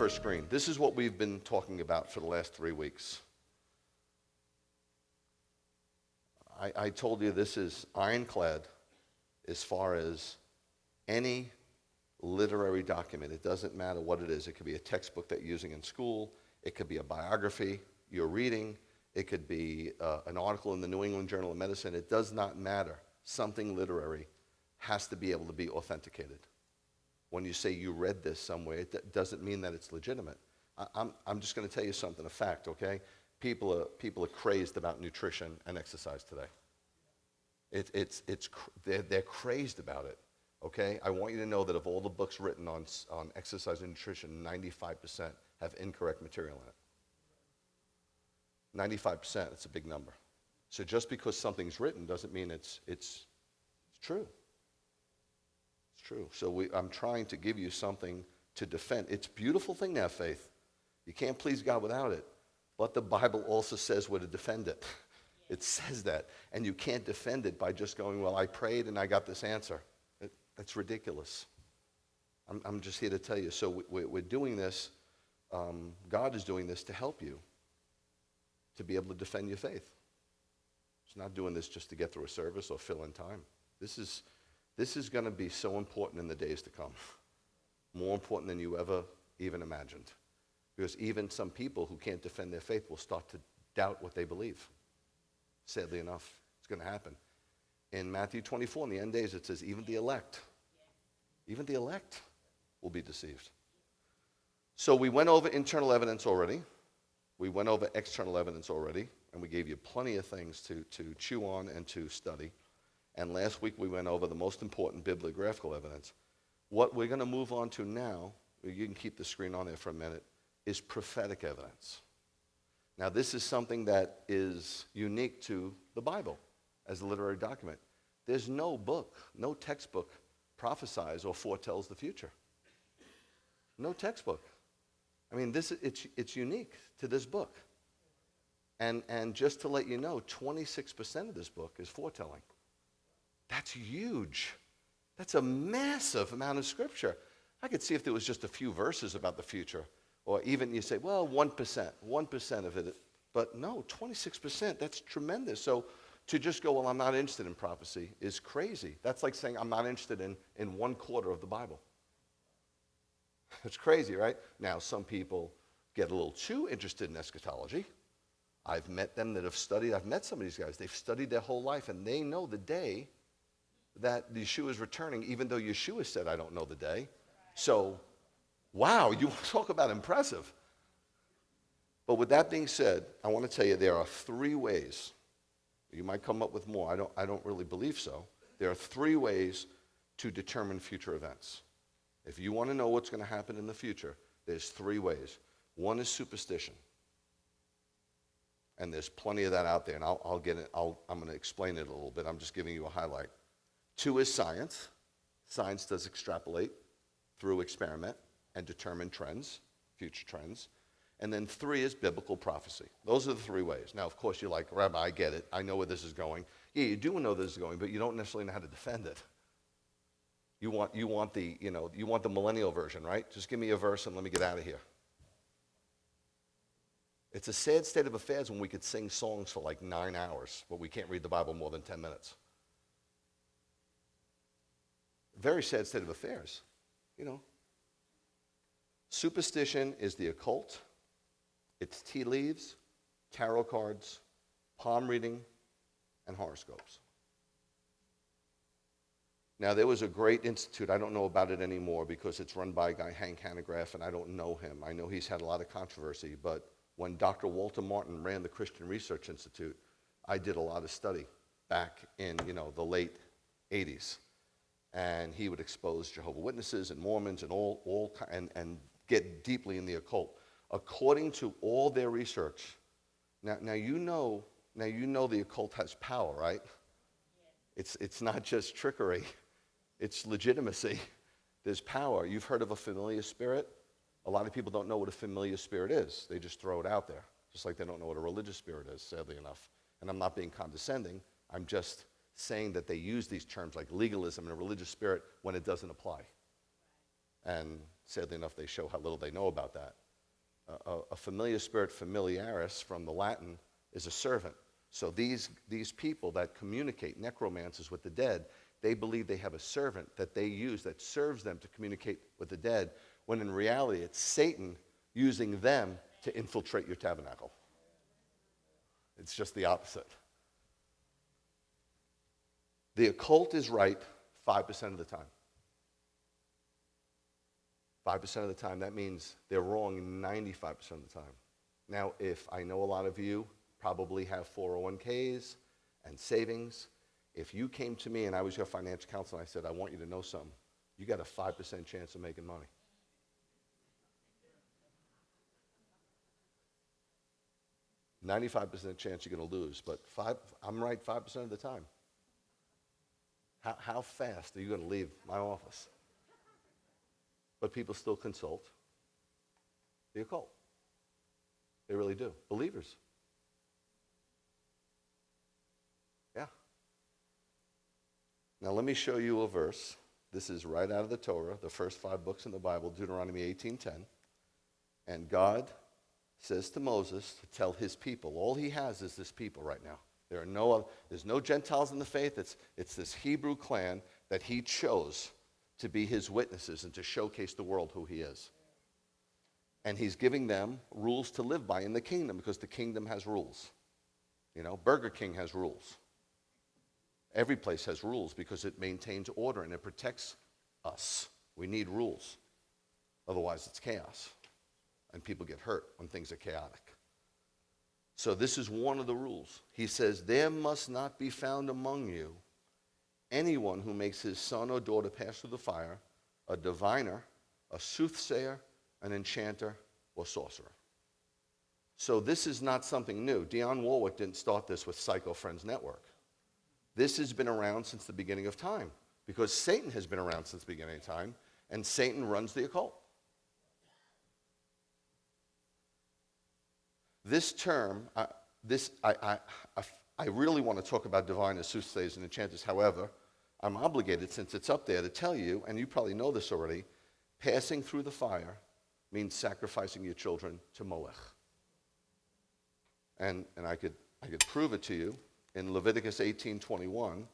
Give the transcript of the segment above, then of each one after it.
first screen. This is what we've been talking about for the last 3 weeks. I told you this is ironclad as far as any literary document. It doesn't matter what it is. It could be a textbook that you're using in school. It could be a biography you're reading. It could be an article in the New England Journal of Medicine. It does not matter. Something literary has to be able to be authenticated. When you say you read this somewhere, it doesn't mean that it's legitimate. I'm just going to tell you something, a fact, okay? People are crazed about nutrition and exercise today. They're crazed about it, okay? I want you to know that of all the books written on exercise and nutrition, 95% have incorrect material in it. 95%, it's a big number. So just because something's written doesn't mean it's true. It's true. So I'm trying to give you something to defend. It's a beautiful thing to have faith. You can't please God without it. But the Bible also says where to defend it. It says that. And you can't defend it by just going, well, I prayed and I got this answer. That's ridiculous. I'm just here to tell you. So we're doing this. God is doing this to help you to be able to defend your faith. It's not doing this just to get through a service or fill in time. This is going to be so important in the days to come. More important than you ever even imagined. Because even some people who can't defend their faith will start to doubt what they believe. Sadly enough, it's going to happen. In Matthew 24, in the end days, it says, even the elect will be deceived. So we went over internal evidence already. We went over external evidence already. And we gave you plenty of things to chew on and to study. And last week we went over the most important bibliographical evidence. What we're going to move on to now, you can keep the screen on there for a minute, is prophetic evidence. Now, this is something that is unique to the Bible as a literary document. There's no book, no textbook prophesies or foretells the future. No textbook. I mean, it's unique to this book. And just to let you know, 26% of this book is foretelling. That's huge. That's a massive amount of scripture. I could see if there was just a few verses about the future. Or even you say, well, 1% of it. But no, 26%, that's tremendous. So to just go, well, I'm not interested in prophecy is crazy. That's like saying I'm not interested in 1/4 of the Bible. It's crazy, right? Now, some people get a little too interested in eschatology. I've met them that have studied. I've met some of these guys. They've studied their whole life, and they know the day that Yeshua is returning, even though Yeshua said, I don't know the day. So, wow, you talk about impressive. But with that being said, I want to tell you there are 3 ways. You might come up with more. I don't really believe so. There are 3 ways to determine future events. If you want to know what's going to happen in the future, there's 3 ways. One is superstition. And there's plenty of that out there, and I'm going to explain it a little bit. I'm just giving you a highlight. 2 is science. Science does extrapolate through experiment and determine trends, future trends. And then 3 is biblical prophecy. Those are the 3 ways. Now, of course, you're like, Rabbi, I get it. I know where this is going. Yeah, you do know this is going, but you don't necessarily know how to defend it. You want the millennial version, right? Just give me a verse and let me get out of here. It's a sad state of affairs when we could sing songs for like 9 hours, but we can't read the Bible more than 10 minutes. Very sad state of affairs, Superstition is the occult. It's tea leaves, tarot cards, palm reading, and horoscopes. Now, there was a great institute. I don't know about it anymore because it's run by a guy, Hank Hanegraaff, and I don't know him. I know he's had a lot of controversy, but when Dr. Walter Martin ran the Christian Research Institute, I did a lot of study back in, the late 80s. And he would expose Jehovah's Witnesses and Mormons and and get deeply in the occult. According to all their research, now you know the occult has power, right? It's not just trickery, it's legitimacy. There's power. You've heard of a familiar spirit? A lot of people don't know what a familiar spirit is. They just throw it out there, just like they don't know what a religious spirit is, sadly enough. And I'm not being condescending. I'm just saying that they use these terms like legalism and a religious spirit when it doesn't apply. And sadly enough, they show how little they know about that. A familiar spirit, familiaris, from the Latin, is a servant. So these people that communicate, necromancers with the dead, they believe they have a servant that they use that serves them to communicate with the dead, when in reality it's Satan using them to infiltrate your tabernacle. It's just the opposite. The occult is right 5% of the time. 5% of the time, that means they're wrong 95% of the time. Now, if I know a lot of you probably have 401ks and savings, if you came to me and I was your financial counselor and I said, I want you to know something, you got a 5% chance of making money. 95% chance you're going to lose, but I'm right 5% of the time. How fast are you going to leave my office? But people still consult the occult. They really do. Believers. Yeah. Now let me show you a verse. This is right out of the Torah, the first 5 books in the Bible, Deuteronomy 18:10. And God says to Moses to tell his people, all he has is this people right now. There's no Gentiles in the faith. It's this Hebrew clan that he chose to be his witnesses and to showcase the world who he is. And he's giving them rules to live by in the kingdom, because the kingdom has rules. You know, Burger King has rules. Every place has rules because it maintains order and it protects us. We need rules. Otherwise, it's chaos. And people get hurt when things are chaotic. So this is one of the rules. He says, there must not be found among you anyone who makes his son or daughter pass through the fire, a diviner, a soothsayer, an enchanter, or sorcerer. So this is not something new. Dionne Warwick didn't start this with Psycho Friends Network. This has been around since the beginning of time, because Satan has been around since the beginning of time, and Satan runs the occult. This term, I really want to talk about diviners, soothsayers, and enchanters. However, I'm obligated, since it's up there, to tell you, and you probably know this already, passing through the fire means sacrificing your children to Molech. And I could prove it to you in Leviticus 18:21,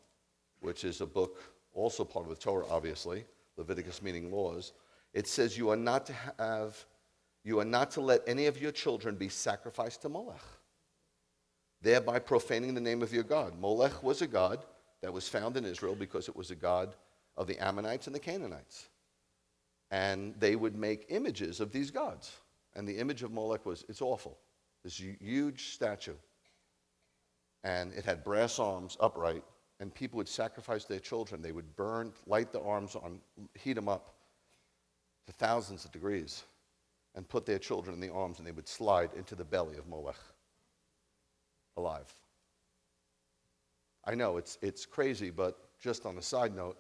which is a book also part of the Torah, obviously. Leviticus meaning laws. It says you are not to let any of your children be sacrificed to Molech, thereby profaning the name of your God. Molech was a god that was found in Israel because it was a god of the Ammonites and the Canaanites. And they would make images of these gods. And the image of Molech it's awful. This huge statue. And it had brass arms upright, and people would sacrifice their children. They would light the arms on, heat them up to thousands of degrees, and put their children in the arms, and they would slide into the belly of Molech alive. I know it's crazy, but just on a side note,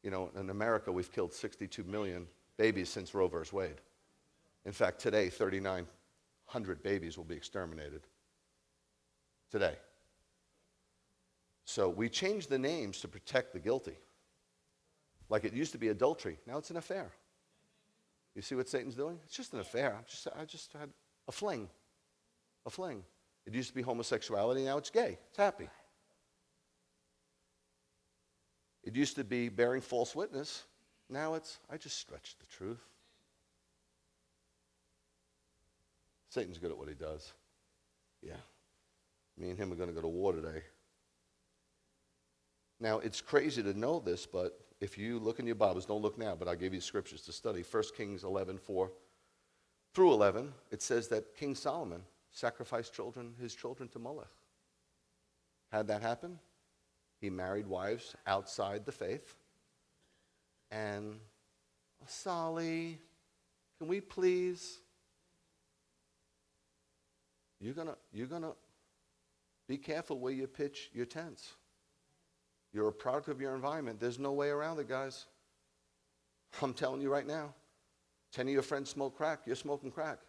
you know, in America we've killed 62 million babies since Roe v. Wade. In fact, today 3,900 babies will be exterminated. Today. So we changed the names to protect the guilty. Like it used to be adultery. Now it's an affair. You see what Satan's doing? It's just an affair. I just had a fling. A fling. It used to be homosexuality. Now it's gay. It's happy. It used to be bearing false witness. Now I just stretched the truth. Satan's good at what he does. Yeah. Me and him are going to go to war today. Now, it's crazy to know this, but if you look in your Bibles, don't look now, but I'll give you scriptures to study. 1 Kings 11:4 through 11, it says that King Solomon sacrificed his children to Molech. How'd that happen? He married wives outside the faith. And, Sally, can we please? You're gonna be careful where you pitch your tents. You're a product of your environment. There's no way around it, guys. I'm telling you right now. 10 of your friends smoke crack. You're smoking crack.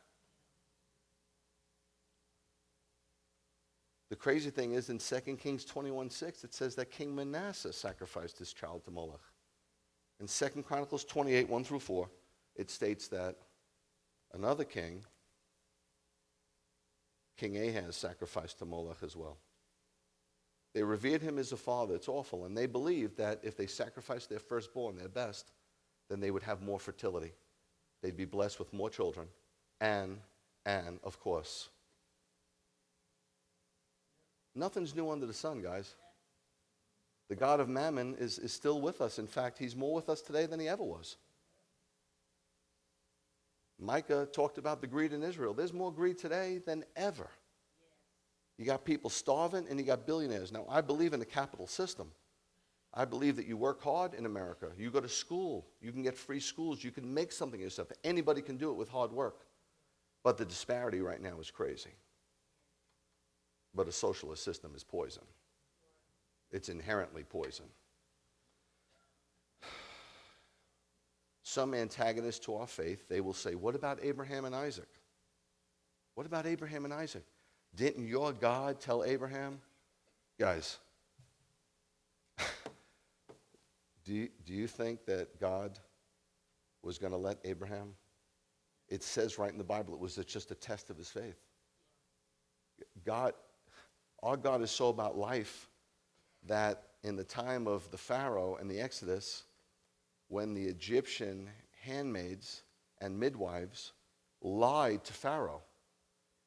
The crazy thing is in 2 Kings 21:6, it says that King Manasseh sacrificed his child to Molech. In 2 Chronicles 28:1 through 4, it states that another king, King Ahaz, sacrificed to Moloch as well. They revered him as a father. It's awful. And they believed that if they sacrificed their firstborn, their best, then they would have more fertility. They'd be blessed with more children. And of course, nothing's new under the sun, guys. The God of Mammon is still with us. In fact, he's more with us today than he ever was. Micah talked about the greed in Israel. There's more greed today than ever. You got people starving and you got billionaires. Now, I believe in the capital system. I believe that you work hard in America. You go to school. You can get free schools. You can make something of yourself. Anybody can do it with hard work. But the disparity right now is crazy. But a socialist system is poison. It's inherently poison. Some antagonists to our faith, they will say, what about Abraham and Isaac? What about Abraham and Isaac? Didn't your God tell Abraham? Guys, do you think that God was going to let Abraham? It says right in the Bible, it was just a test of his faith. Our God is so about life that in the time of the Pharaoh and the Exodus, when the Egyptian handmaids and midwives lied to Pharaoh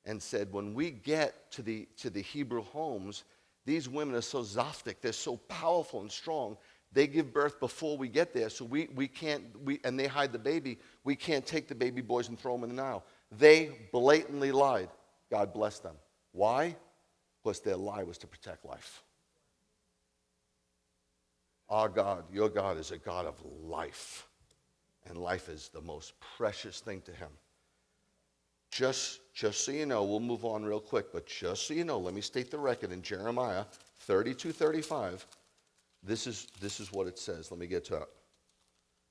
and said, when we get to the Hebrew homes, these women are so zaftig, they're so powerful and strong, they give birth before we get there, so we can't, and they hide the baby, we can't take the baby boys and throw them in the Nile. They blatantly lied. God bless them. Why? Because their lie was to protect life. Our God, your God, is a God of life. And life is the most precious thing to him. Just so you know, we'll move on real quick, but just so you know, let me state the record in Jeremiah 32:35. This is what it says. Let me get to it.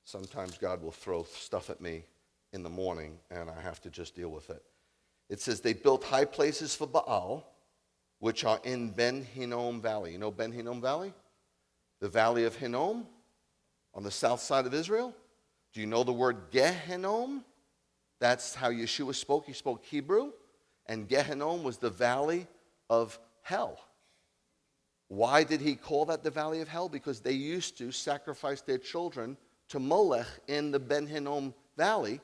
Sometimes God will throw stuff at me in the morning, and I have to just deal with it. It says, they built high places for Baal, which are in Ben Hinnom Valley. You know Ben Hinnom Valley? The valley of Hinnom on the south side of Israel. Do you know the word Gehinnom? That's how Yeshua spoke. He spoke Hebrew. And Gehinnom was the valley of hell. Why did he call that the valley of hell? Because they used to sacrifice their children to Molech in the Ben Hinnom Valley.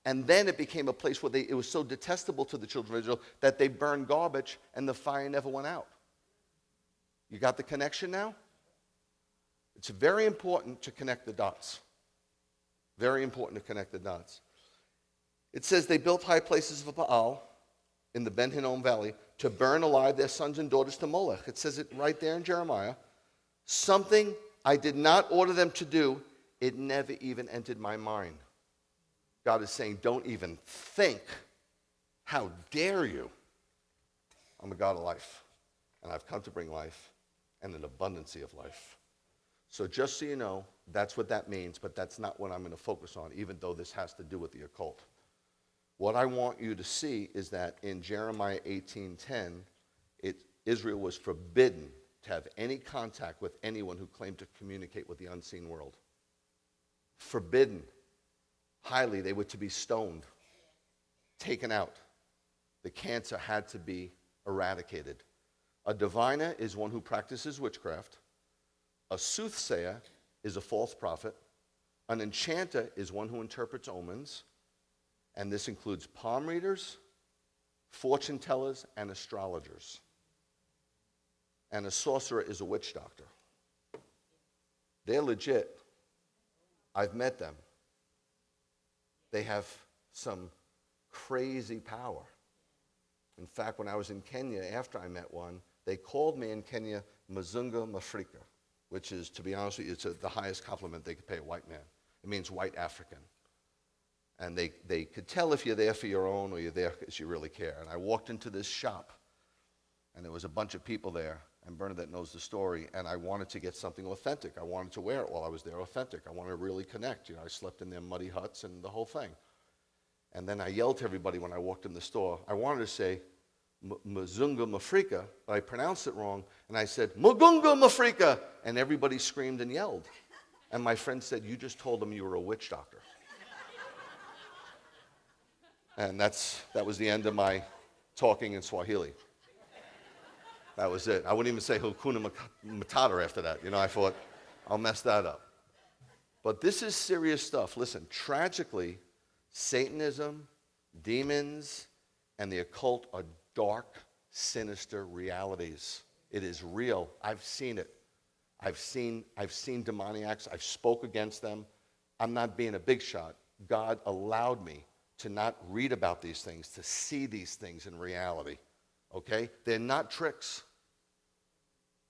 And then it became a place where it was so detestable to the children of Israel that they burned garbage and the fire never went out. You got the connection now? It's very important to connect the dots. Very important to connect the dots. It says they built high places for Baal in the Ben Hinnom Valley to burn alive their sons and daughters to Molech. It says it right there in Jeremiah. Something I did not order them to do, it never even entered my mind. God is saying, don't even think. How dare you? I'm a God of life, and I've come to bring life and an abundancy of life. So just so you know, that's what that means, but that's not what I'm going to focus on, even though this has to do with the occult. What I want you to see is that in Jeremiah 18:10, Israel was forbidden to have any contact with anyone who claimed to communicate with the unseen world. Forbidden. Highly, they were to be stoned, taken out. The cancer had to be eradicated. A diviner is one who practices witchcraft. A soothsayer is a false prophet. An enchanter is one who interprets omens. And this includes palm readers, fortune tellers, and astrologers. And a sorcerer is a witch doctor. They're legit. I've met them. They have some crazy power. In fact, when I was in Kenya, after I met one, they called me in Kenya Mzungu Mafrika, which is, to be honest with you, it's the highest compliment they could pay a white man. It means white African. And they could tell if you're there for your own or you're there because you really care. And I walked into this shop, and there was a bunch of people there, and Bernadette knows the story, and I wanted to get something authentic. I wanted to wear it while I was there authentic. I wanted to really connect. You know, I slept in their muddy huts and the whole thing. And then I yelled to everybody when I walked in the store. I wanted to say Mzungu Mafrika, but I pronounced it wrong, and I said, Mugungu Mafrika, and everybody screamed and yelled. And my friend said, you just told them you were a witch doctor. And that was the end of my talking in Swahili. That was it. I wouldn't even say Hakuna Matata after that. I thought, I'll mess that up. But this is serious stuff. Listen, tragically, Satanism, demons, and the occult are dark, sinister realities. It is real. I've seen it. I've seen demoniacs. I've spoke against them. I'm not being a big shot. God allowed me to not read about these things, to see these things in reality. Okay? They're not tricks.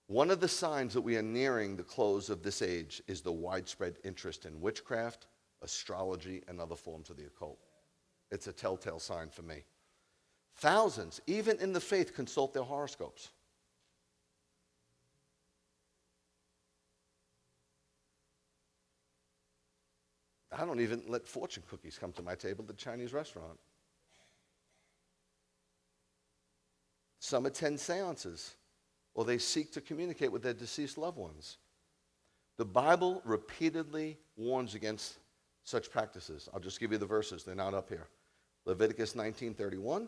One of the signs that we are nearing the close of this age is the widespread interest in witchcraft, astrology, and other forms of the occult. It's a telltale sign for me. Thousands, even in the faith, consult their horoscopes. I don't even let fortune cookies come to my table at the Chinese restaurant. Some attend seances, or they seek to communicate with their deceased loved ones. The Bible repeatedly warns against such practices. I'll just give you the verses. They're not up here. Leviticus 19:31,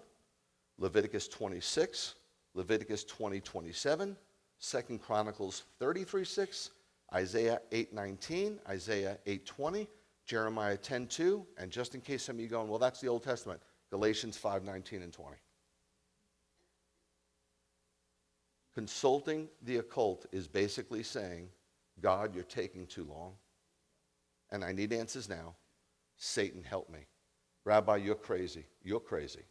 Leviticus 26, Leviticus 20:27, 2 Chronicles 33:6, Isaiah 8:19, Isaiah 8:20, Jeremiah 10:2, and just in case some of you are going, well, that's the Old Testament, Galatians 5:19 and 20. Consulting the occult is basically saying, God, you're taking too long, and I need answers now. Satan, help me. Rabbi, you're crazy. You're crazy.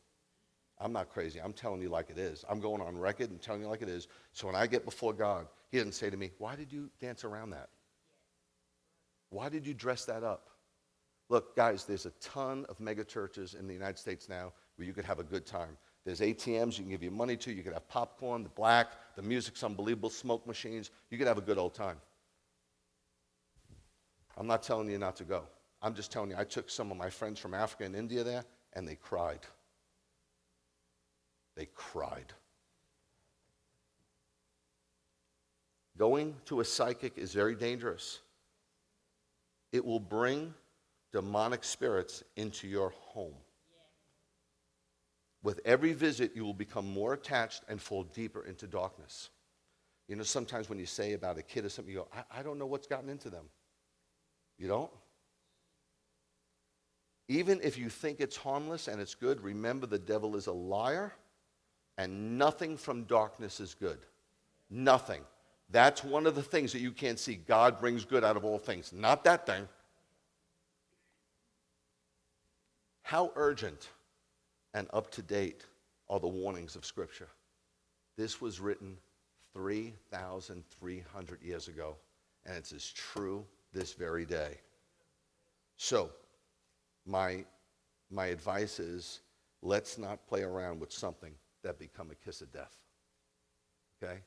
I'm not crazy. I'm telling you like it is. I'm going on record and telling you like it is. So when I get before God, he doesn't say to me, why did you dance around that? Why did you dress that up? Look, guys, there's a ton of mega churches in the United States now where you could have a good time. There's ATMs you can give your money to. You could have popcorn, the black, the music's unbelievable, smoke machines. You could have a good old time. I'm not telling you not to go. I'm just telling you, I took some of my friends from Africa and India there, and they cried. They cried. Going to a psychic is very dangerous. It will bring demonic spirits into your home. With every visit, you will become more attached and fall deeper into darkness. Sometimes when you say about a kid or something, you go, I don't know what's gotten into them. You don't? Even if you think it's harmless and it's good, remember the devil is a liar, and nothing from darkness is good. Nothing. That's one of the things that you can't see. God brings good out of all things. Not that thing. How urgent and up to date are the warnings of Scripture? This was written 3,300 years ago, and it's as true this very day. So, my advice is, let's not play around with something that become a kiss of death. Okay?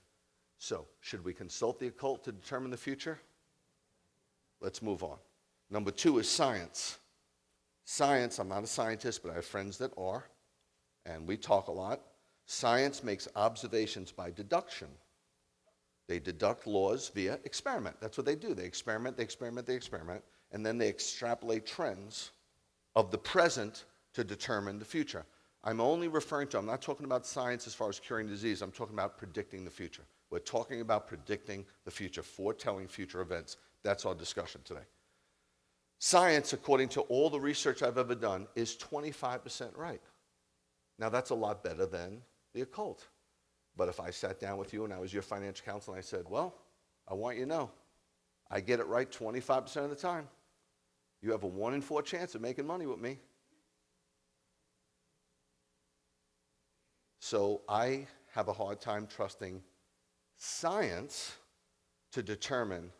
So, should we consult the occult to determine the future? Let's move on. Number 2 is science. Science, I'm not a scientist, but I have friends that are, and we talk a lot. Science makes observations by deduction. They deduct laws via experiment. That's what they do. They experiment, and then they extrapolate trends of the present to determine the future. I'm only referring to, I'm not talking about science as far as curing disease. I'm talking about predicting the future. We're talking about predicting the future, foretelling future events. That's our discussion today. Science, according to all the research I've ever done, is 25% right. Now, that's a lot better than the occult. But if I sat down with you and I was your financial counselor and I said, well, I want you to know, I get it right 25% of the time. You have a 1 in 4 chance of making money with me. So I have a hard time trusting science to determine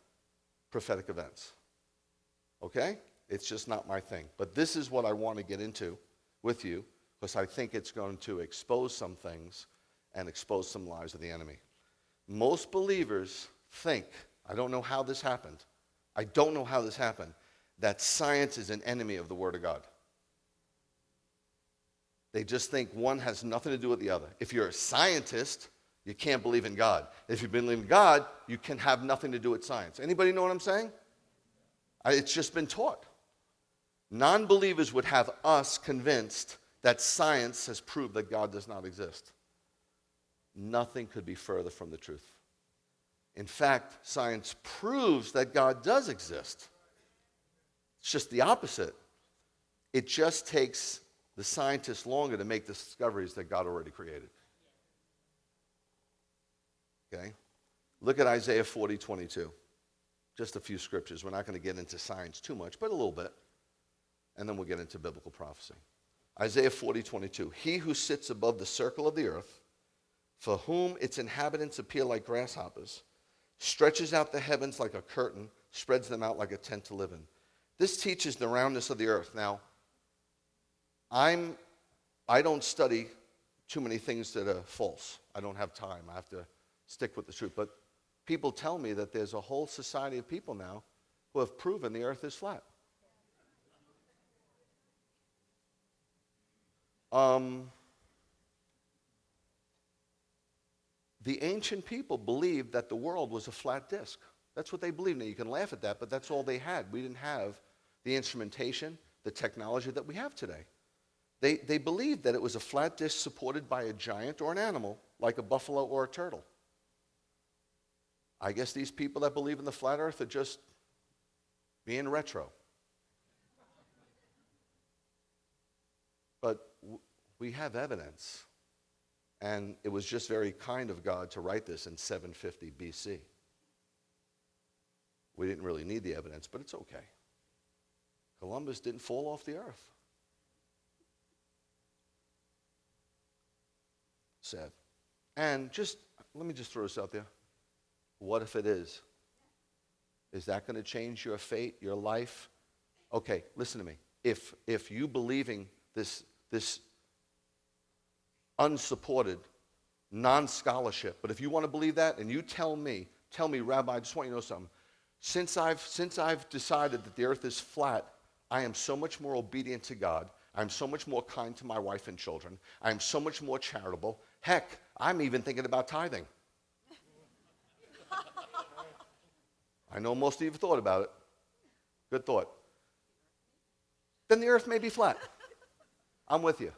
prophetic events. Okay? It's just not my thing. But this is what I want to get into with you, because I think it's going to expose some things and expose some lies of the enemy. Most believers think, I don't know how this happened, that science is an enemy of the Word of God. They just think one has nothing to do with the other. If you're a scientist, you can't believe in God. If you believe in God, you can have nothing to do with science. Anybody know what I'm saying? It's just been taught. Non-believers would have us convinced that science has proved that God does not exist. Nothing could be further from the truth. In fact, science proves that God does exist. It's just the opposite. It just takes the scientists longer to make the discoveries that God already created. Okay? Look at Isaiah 40:22. Just a few scriptures. We're not going to get into science too much, but a little bit. And then we'll get into biblical prophecy. Isaiah 40:22. He who sits above the circle of the earth, for whom its inhabitants appear like grasshoppers, stretches out the heavens like a curtain, spreads them out like a tent to live in. This teaches the roundness of the earth. Now, I don't study too many things that are false. I don't have time. I have to stick with the truth. But people tell me that there's a whole society of people now who have proven the earth is flat. The ancient people believed that the world was a flat disk. That's what they believed. Now, you can laugh at that, but that's all they had. We didn't have the instrumentation, the technology that we have today. They believed that it was a flat disk supported by a giant or an animal, like a buffalo or a turtle. I guess these people that believe in the flat earth are just being retro. But we have evidence. And it was just very kind of God to write this in 750 BC. We didn't really need the evidence, but it's okay. Columbus didn't fall off the earth. Sad. And let me just throw this out there. What if it is? Is that going to change your fate, your life? Okay, listen to me. If you believing this unsupported, non-scholarship, but if you want to believe that and you tell me, Rabbi, I just want you to know something. Since I've decided that the earth is flat, I am so much more obedient to God. I'm so much more kind to my wife and children. I'm so much more charitable. Heck, I'm even thinking about tithing. I know most of you have thought about it. Good thought. Then the earth may be flat. I'm with you.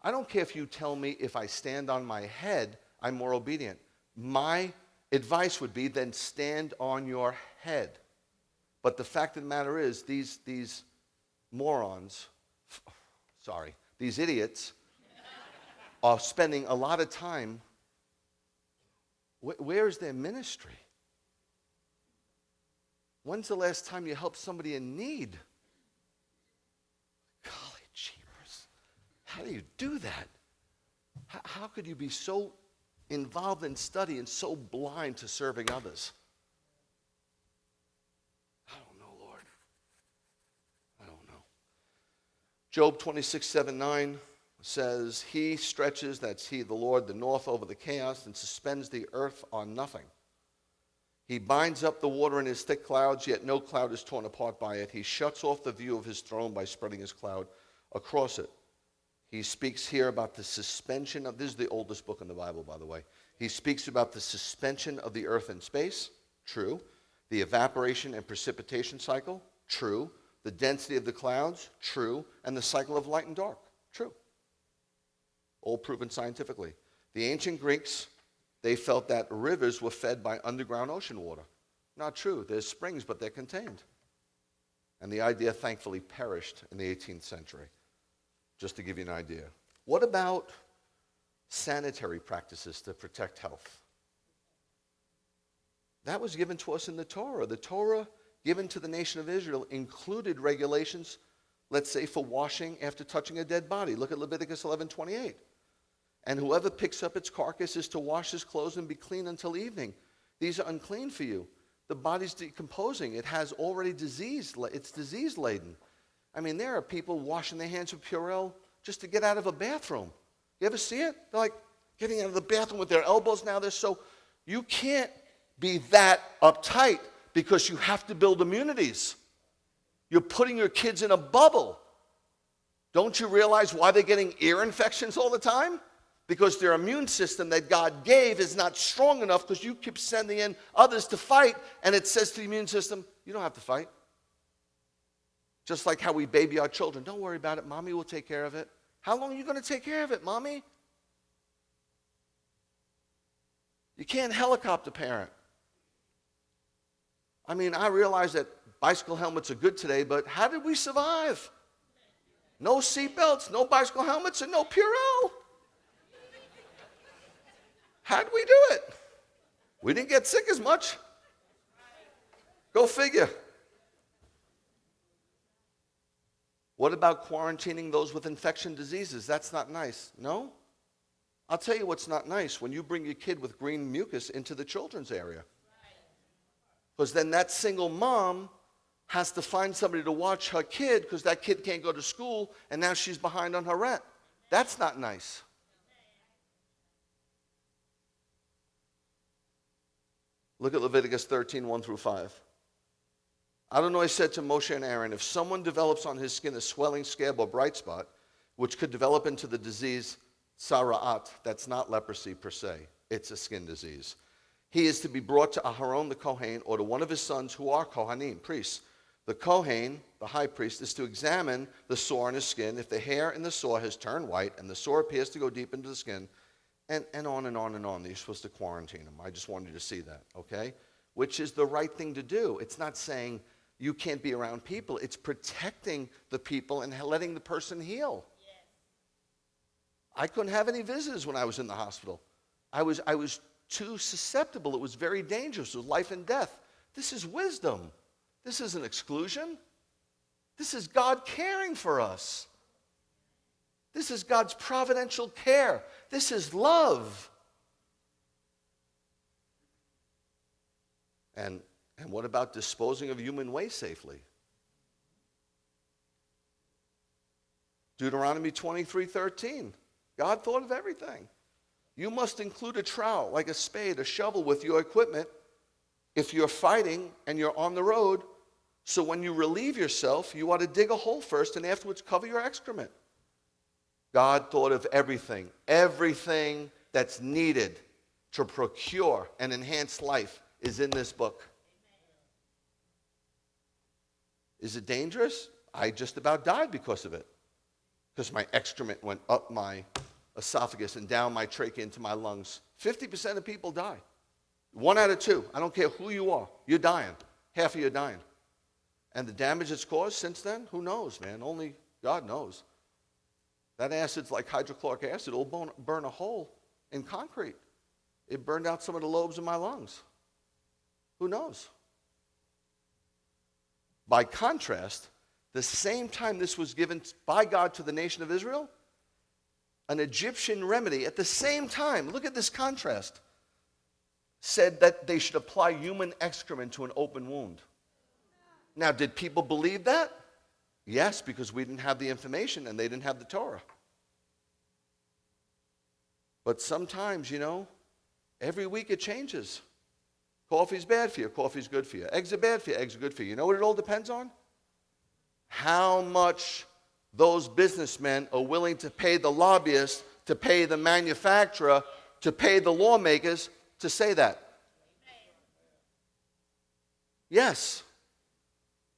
I don't care if you tell me if I stand on my head, I'm more obedient. My advice would be then stand on your head. But the fact of the matter is, these morons, these idiots are spending a lot of time. Where's their ministry? When's the last time you helped somebody in need? Golly jeepers. How do you do that? How could you be so involved in study and so blind to serving others? I don't know, Lord. I don't know. Job 26:7-9 says, He stretches, that's He, the Lord, the north over the chaos and suspends the earth on nothing. He binds up the water in his thick clouds, yet no cloud is torn apart by it. He shuts off the view of his throne by spreading his cloud across it. He speaks here about the suspension of, this is the oldest book in the Bible, by the way. He speaks about the suspension of the earth in space, true. The evaporation and precipitation cycle, true. The density of the clouds, true. And the cycle of light and dark, true. All proven scientifically. The ancient Greeks, they felt that rivers were fed by underground ocean water. Not true. There's springs, but they're contained. And the idea thankfully perished in the 18th century, just to give you an idea. What about sanitary practices to protect health? That was given to us in the Torah. The Torah given to the nation of Israel included regulations, let's say, for washing after touching a dead body. Look at Leviticus 11:28. And whoever picks up its carcass is to wash his clothes and be clean until evening. These are unclean for you. The body's decomposing. It has already disease. It's disease-laden. I mean, there are people washing their hands with Purell just to get out of a bathroom. You ever see it? They're like getting out of the bathroom with their elbows now. You can't be that uptight because you have to build immunities. You're putting your kids in a bubble. Don't you realize why they're getting ear infections all the time? Because their immune system that God gave is not strong enough because you keep sending in others to fight, and it says to the immune system, you don't have to fight. Just like how we baby our children. Don't worry about it. Mommy will take care of it. How long are you going to take care of it, Mommy? You can't helicopter parent. I mean, I realize that bicycle helmets are good today, but how did we survive? No seatbelts, no bicycle helmets, and no Purell. How did we do it? We didn't get sick as much. Go figure. What about quarantining those with infection diseases? That's not nice. No? I'll tell you what's not nice, when you bring your kid with green mucus into the children's area. Because then that single mom has to find somebody to watch her kid because that kid can't go to school and now she's behind on her rent. That's not nice. Look at Leviticus 13, 1 through 5. Adonai said to Moshe and Aaron, if someone develops on his skin a swelling, scab, or bright spot, which could develop into the disease Sara'at, that's not leprosy per se, it's a skin disease. He is to be brought to Aharon the Kohen or to one of his sons who are Kohanim, priests. The Kohen, the high priest, is to examine the sore on his skin. If the hair in the sore has turned white and the sore appears to go deep into the skin, and on and on and on, you're supposed to quarantine him. I just wanted you to see that, okay? Which is the right thing to do. It's not saying you can't be around people. It's protecting the people and letting the person heal. Yes. I couldn't have any visitors when I was in the hospital. I was too susceptible. It was very dangerous. It was life and death. This is wisdom. This isn't exclusion. This is God caring for us. This is God's providential care. This is love. And what about disposing of human waste safely? Deuteronomy 23:13. God thought of everything. You must include a trowel, like a spade, a shovel with your equipment if you're fighting and you're on the road. So when you relieve yourself, you ought to dig a hole first and afterwards cover your excrement. God thought of everything. Everything that's needed to procure and enhance life is in this book. Is it dangerous? I just about died because of it. Because my excrement went up my esophagus and down my trachea into my lungs. 50% of people die. 1 out of 2. I don't care who you are. You're dying. Half of you are dying. And the damage it's caused since then, who knows, man? Only God knows. That acid's like hydrochloric acid. It'll burn a hole in concrete. It burned out some of the lobes in my lungs. Who knows? By contrast, the same time this was given by God to the nation of Israel, an Egyptian remedy at the same time, look at this contrast, said that they should apply human excrement to an open wound. Now, did people believe that? Yes, because we didn't have the information and they didn't have the Torah. But sometimes, every week it changes. Coffee's bad for you, coffee's good for you. Eggs are bad for you, eggs are good for you. You know what it all depends on? How much those businessmen are willing to pay the lobbyists, to pay the manufacturer, to pay the lawmakers to say that. Yes.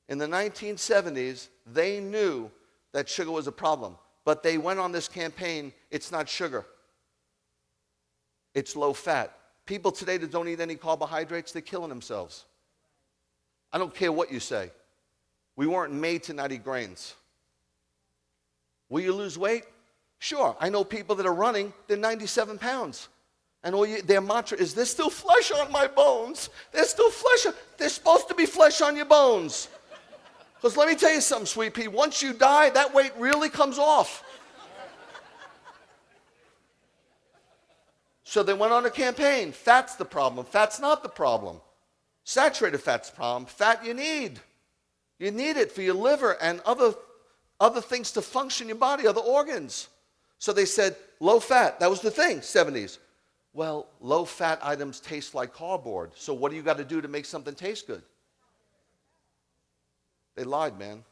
In the 1970s, they knew that sugar was a problem, but they went on this campaign, it's not sugar. It's low fat. People today that don't eat any carbohydrates, they're killing themselves. I don't care what you say. We weren't made to not eat grains. Will you lose weight? Sure. I know people that are running, they're 97 pounds. And their mantra is, there's still flesh on my bones. There's still flesh. There's supposed to be flesh on your bones. Because let me tell you something, sweet pea. Once you die, that weight really comes off. So they went on a campaign. Fat's the problem. Fat's not the problem. Saturated fat's the problem. Fat you need. You need it for your liver and other things to function in your body, other organs. So they said, low fat. That was the thing, 70s. Well, low fat items taste like cardboard. So what do you got to do to make something taste good? They lied, man.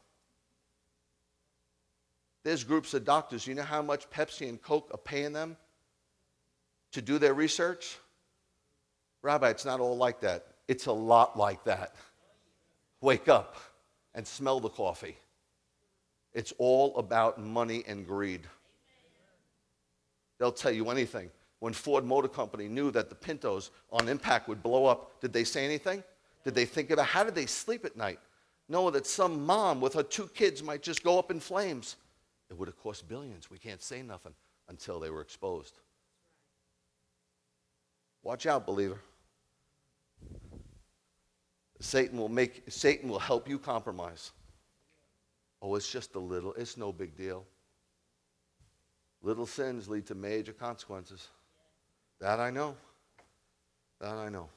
There's groups of doctors. You know how much Pepsi and Coke are paying them to do their research? Rabbi, it's not all like that. It's a lot like that. Wake up and smell the coffee. It's all about money and greed. They'll tell you anything. When Ford Motor Company knew that the Pintos on impact would blow up, did they say anything? Did they think about how did they sleep at night? Know that some mom with her 2 kids might just go up in flames. It would have cost billions. We can't say nothing until they were exposed. Watch out, believer. Satan will help you compromise. Oh, it's just a little, it's no big deal. Little sins lead to major consequences. That I know. That I know.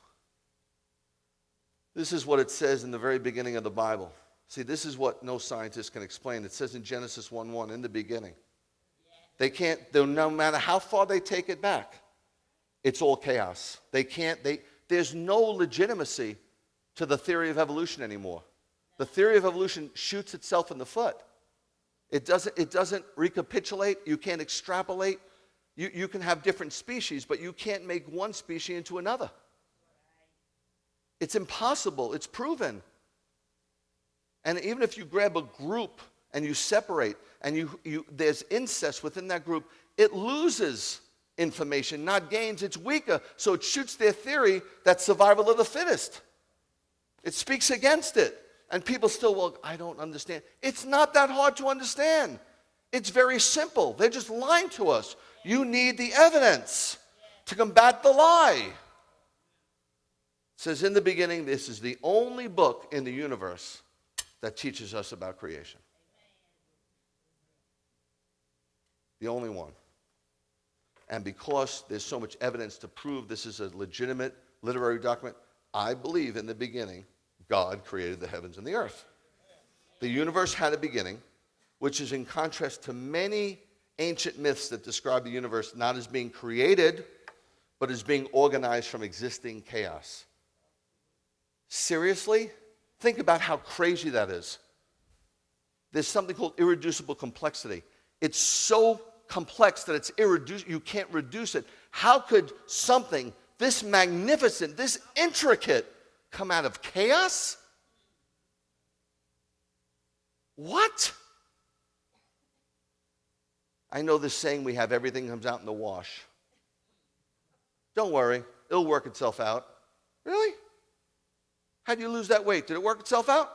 This is what it says in the very beginning of the Bible. See, this is what no scientist can explain. It says in Genesis 1:1, in the beginning. They can't, no matter how far they take it back, it's all chaos. There's no legitimacy to the theory of evolution anymore. The theory of evolution shoots itself in the foot. It doesn't recapitulate. You can't extrapolate. You can have different species, but you can't make one species into another. It's impossible. It's proven. And even if you grab a group and you separate, and there's incest within that group, it loses information, not gains. It's weaker. So it shoots their theory that survival of the fittest. It speaks against it. And people still, well, I don't understand. It's not that hard to understand. It's very simple. They're just lying to us. You need the evidence to combat the lie. It says in the beginning, this is the only book in the universe that teaches us about creation. The only one. And because there's so much evidence to prove this is a legitimate literary document, I believe in the beginning, God created the heavens and the earth. The universe had a beginning, which is in contrast to many ancient myths that describe the universe not as being created, but as being organized from existing chaos. Seriously? Think about how crazy that is. There's something called irreducible complexity. It's so complex that it's irreducible. You can't reduce it. How could something this magnificent, this intricate, come out of chaos? What? I know this saying we have, everything comes out in the wash. Don't worry, it'll work itself out. Really? How'd you lose that weight? Did it work itself out?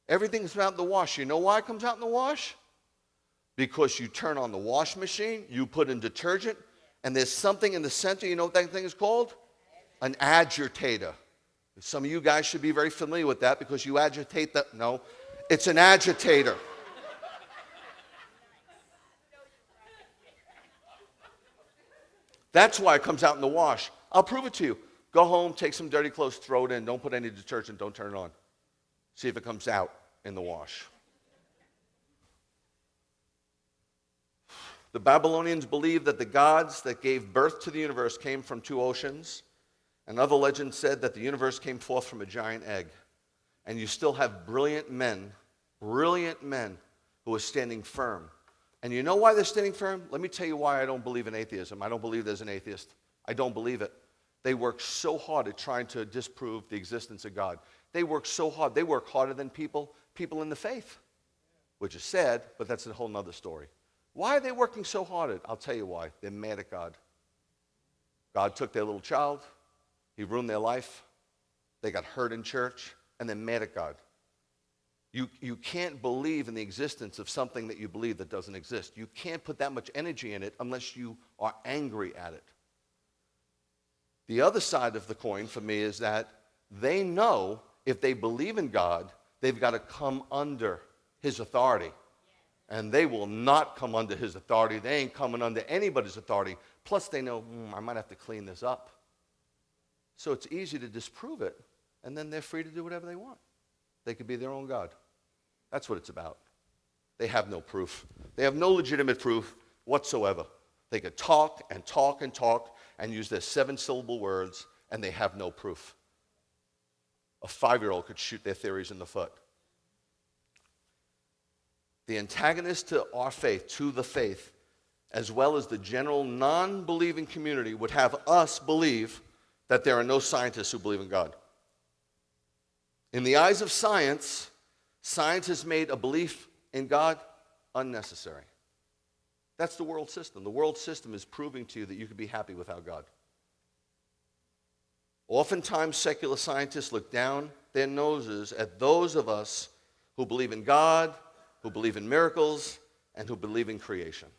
Everything comes out in the wash. You know why it comes out in the wash? Because you turn on the wash machine, you put in detergent, and there's something in the center. You know what that thing is called? An agitator. Some of you guys should be very familiar with that because you agitate that. No, it's an agitator. That's why it comes out in the wash. I'll prove it to you. Go home, take some dirty clothes, throw it in. Don't put any detergent. Don't turn it on. See if it comes out in the wash. The Babylonians believed that the gods that gave birth to the universe came from 2 oceans. Another legend said that the universe came forth from a giant egg. And you still have brilliant men who are standing firm. And you know why they're standing firm? Let me tell you why I don't believe in atheism. I don't believe there's an atheist. I don't believe it. They work so hard at trying to disprove the existence of God. They work so hard. They work harder than people in the faith, which is sad, but that's a whole nother story. Why are they working so hard? I'll tell you why. They're mad at God. God took their little child. He ruined their life. They got hurt in church, and they're mad at God. You can't believe in the existence of something that you believe that doesn't exist. You can't put that much energy in it unless you are angry at it. The other side of the coin for me is that they know if they believe in God, they've got to come under his authority. And they will not come under his authority. They ain't coming under anybody's authority. Plus they know, I might have to clean this up. So it's easy to disprove it, and then they're free to do whatever they want. They could be their own God. That's what it's about. They have no proof. They have no legitimate proof whatsoever. They could talk and talk and talk and use their 7-syllable words, and they have no proof. A 5-year-old could shoot their theories in the foot. The antagonist to our faith, to the faith, as well as the general non-believing community, would have us believe that there are no scientists who believe in God. In the eyes of science, science has made a belief in God unnecessary. That's the world system. The world system is proving to you that you can be happy without God. Oftentimes, secular scientists look down their noses at those of us who believe in God, who believe in miracles, and who believe in creation.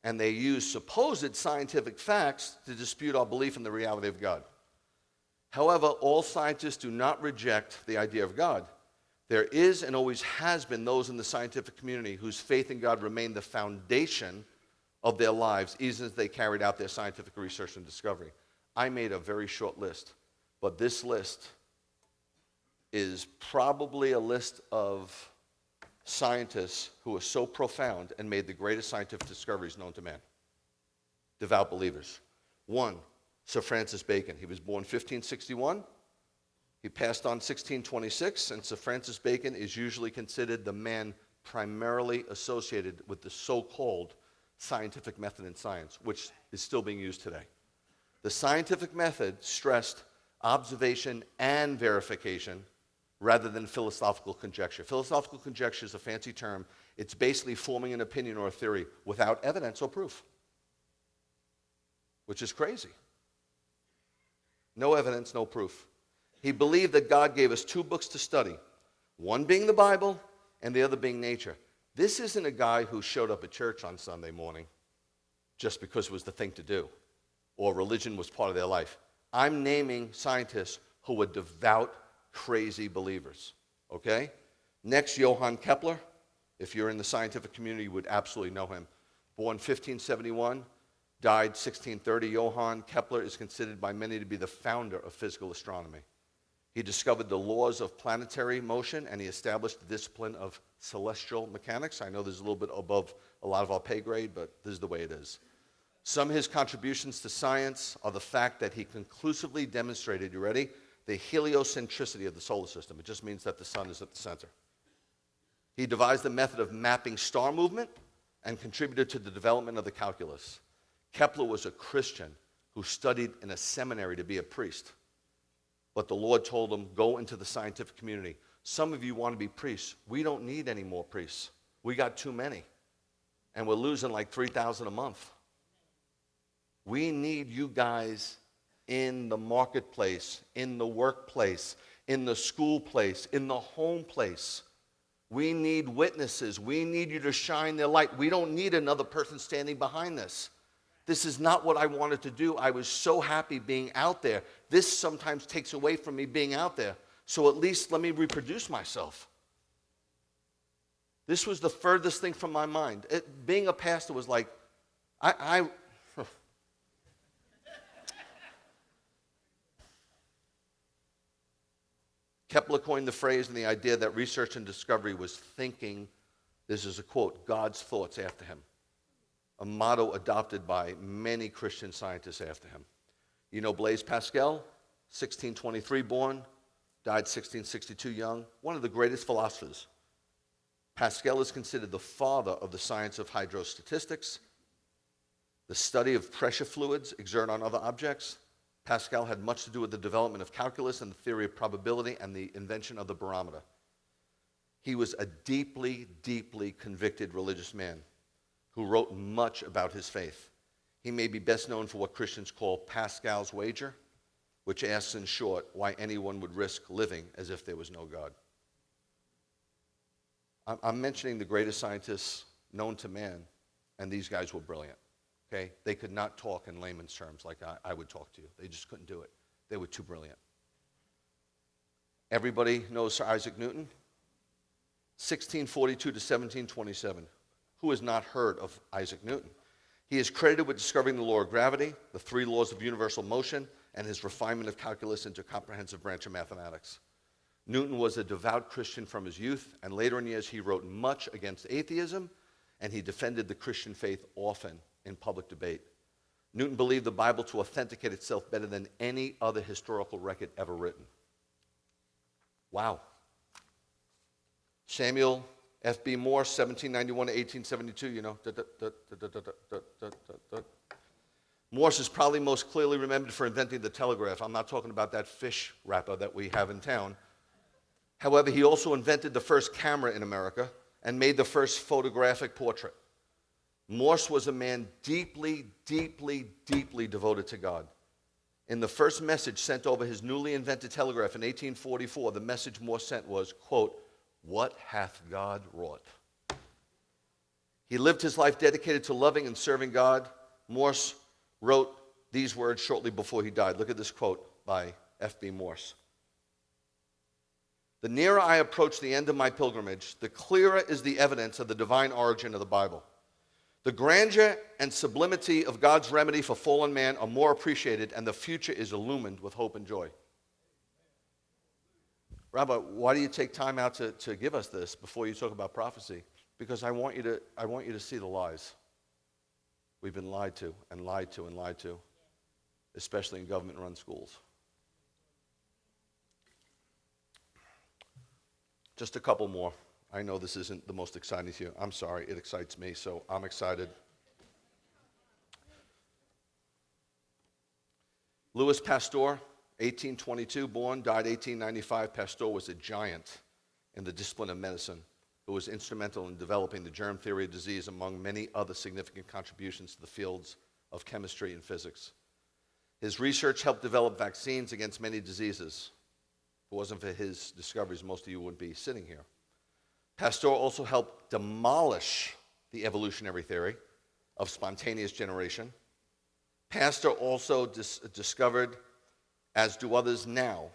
And they use supposed scientific facts to dispute our belief in the reality of God. However, all scientists do not reject the idea of God. There is and always has been those in the scientific community whose faith in God remained the foundation of their lives, even as they carried out their scientific research and discovery. I made a very short list, but this list is probably a list of scientists who are so profound and made the greatest scientific discoveries known to man. Devout believers. 1, Sir Francis Bacon. He was born 1561. He passed on 1626, and Sir Francis Bacon is usually considered the man primarily associated with the so-called scientific method in science, which is still being used today. The scientific method stressed observation and verification rather than philosophical conjecture. Philosophical conjecture is a fancy term. It's basically forming an opinion or a theory without evidence or proof, which is crazy. No evidence, no proof. He believed that God gave us 2 books to study, one being the Bible and the other being nature. This isn't a guy who showed up at church on Sunday morning just because it was the thing to do or religion was part of their life. I'm naming scientists who were devout, crazy believers, okay? Next, Johann Kepler. If you're in the scientific community, you would absolutely know him. Born 1571, died 1630. Johann Kepler is considered by many to be the founder of physical astronomy. He discovered the laws of planetary motion, and he established the discipline of celestial mechanics. I know this is a little bit above a lot of our pay grade, but this is the way it is. Some of his contributions to science are the fact that he conclusively demonstrated, you ready, the heliocentricity of the solar system. It just means that the sun is at the center. He devised the method of mapping star movement and contributed to the development of the calculus. Kepler was a Christian who studied in a seminary to be a priest. But the Lord told him, go into the scientific community. Some of you want to be priests. We don't need any more priests. We got too many. And we're losing like 3,000 a month. We need you guys in the marketplace, in the workplace, in the school place, in the home place. We need witnesses. We need you to shine their light. We don't need another person standing behind this. This is not what I wanted to do. I was so happy being out there. This sometimes takes away from me being out there. So at least let me reproduce myself. This was the furthest thing from my mind. Being a pastor was like, Kepler coined the phrase and the idea that research and discovery was thinking, this is a quote, God's thoughts after him. A motto adopted by many Christian scientists after him. You know Blaise Pascal, 1623 born, died 1662 young, one of the greatest philosophers. Pascal is considered the father of the science of hydrostatistics, the study of pressure fluids exert on other objects. Pascal had much to do with the development of calculus and the theory of probability and the invention of the barometer. He was a deeply, deeply convicted religious man who wrote much about his faith. He may be best known for what Christians call Pascal's wager, which asks in short why anyone would risk living as if there was no God. I'm mentioning the greatest scientists known to man, and these guys were brilliant. Okay? They could not talk in layman's terms like I would talk to you. They just couldn't do it. They were too brilliant. Everybody knows Sir Isaac Newton, 1642 to 1727. Who has not heard of Isaac Newton? He is credited with discovering the law of gravity, the 3 laws of universal motion, and his refinement of calculus into a comprehensive branch of mathematics. Newton was a devout Christian from his youth, and later in years he wrote much against atheism, and he defended the Christian faith often in public debate. Newton believed the Bible to authenticate itself better than any other historical record ever written. Wow. Samuel F.B. Morse, 1791 to 1872, you know. Morse is probably most clearly remembered for inventing the telegraph. I'm not talking about that fish wrapper that we have in town. However, he also invented the first camera in America and made the first photographic portrait. Morse was a man deeply, deeply, deeply devoted to God. In the first message sent over his newly invented telegraph in 1844, the message Morse sent was, quote, "What hath God wrought?" He lived his life dedicated to loving and serving God. Morse wrote these words shortly before he died. Look at this quote by F.B. Morse. "The nearer I approach the end of my pilgrimage, the clearer is the evidence of the divine origin of the Bible. The grandeur and sublimity of God's remedy for fallen man are more appreciated, and the future is illumined with hope and joy." Rabbi, why do you take time out to give us this before you talk about prophecy? Because I want you to see the lies. We've been lied to and lied to and lied to, especially in government-run schools. Just a couple more. I know this isn't the most exciting to you. I'm sorry, it excites me, so I'm excited. Louis Pasteur, 1822 born, died 1895. Pasteur was a giant in the discipline of medicine who was instrumental in developing the germ theory of disease, among many other significant contributions to the fields of chemistry and physics. His research helped develop vaccines against many diseases. If it wasn't for his discoveries, most of you wouldn't be sitting here. Pasteur also helped demolish the evolutionary theory of spontaneous generation. Pasteur also discovered, as do others now,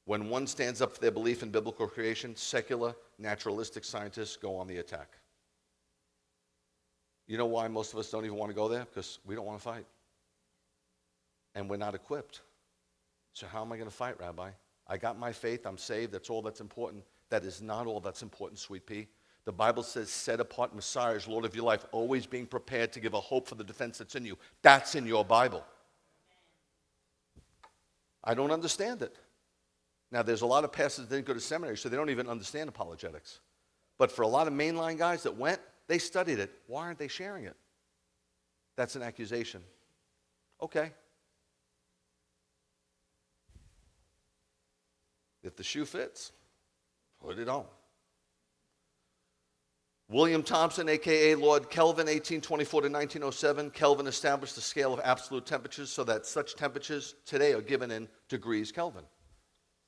when one stands up for their belief in biblical creation, secular, naturalistic scientists go on the attack. You know why most of us don't even want to go there? Because we don't want to fight. And we're not equipped. So how am I going to fight, Rabbi? I got my faith, I'm saved, that's all that's important. That is not all that's important, sweet pea. The Bible says, set apart Messiah as Lord of your life, always being prepared to give a hope for the defense that's in you. That's in your Bible. I don't understand it. Now, there's a lot of pastors that didn't go to seminary, so they don't even understand apologetics. But for a lot of mainline guys that went, they studied it. Why aren't they sharing it? That's an accusation. Okay. If the shoe fits, put it on. William Thompson, a.k.a. Lord Kelvin, 1824 to 1907. Kelvin established the scale of absolute temperatures so that such temperatures today are given in degrees Kelvin.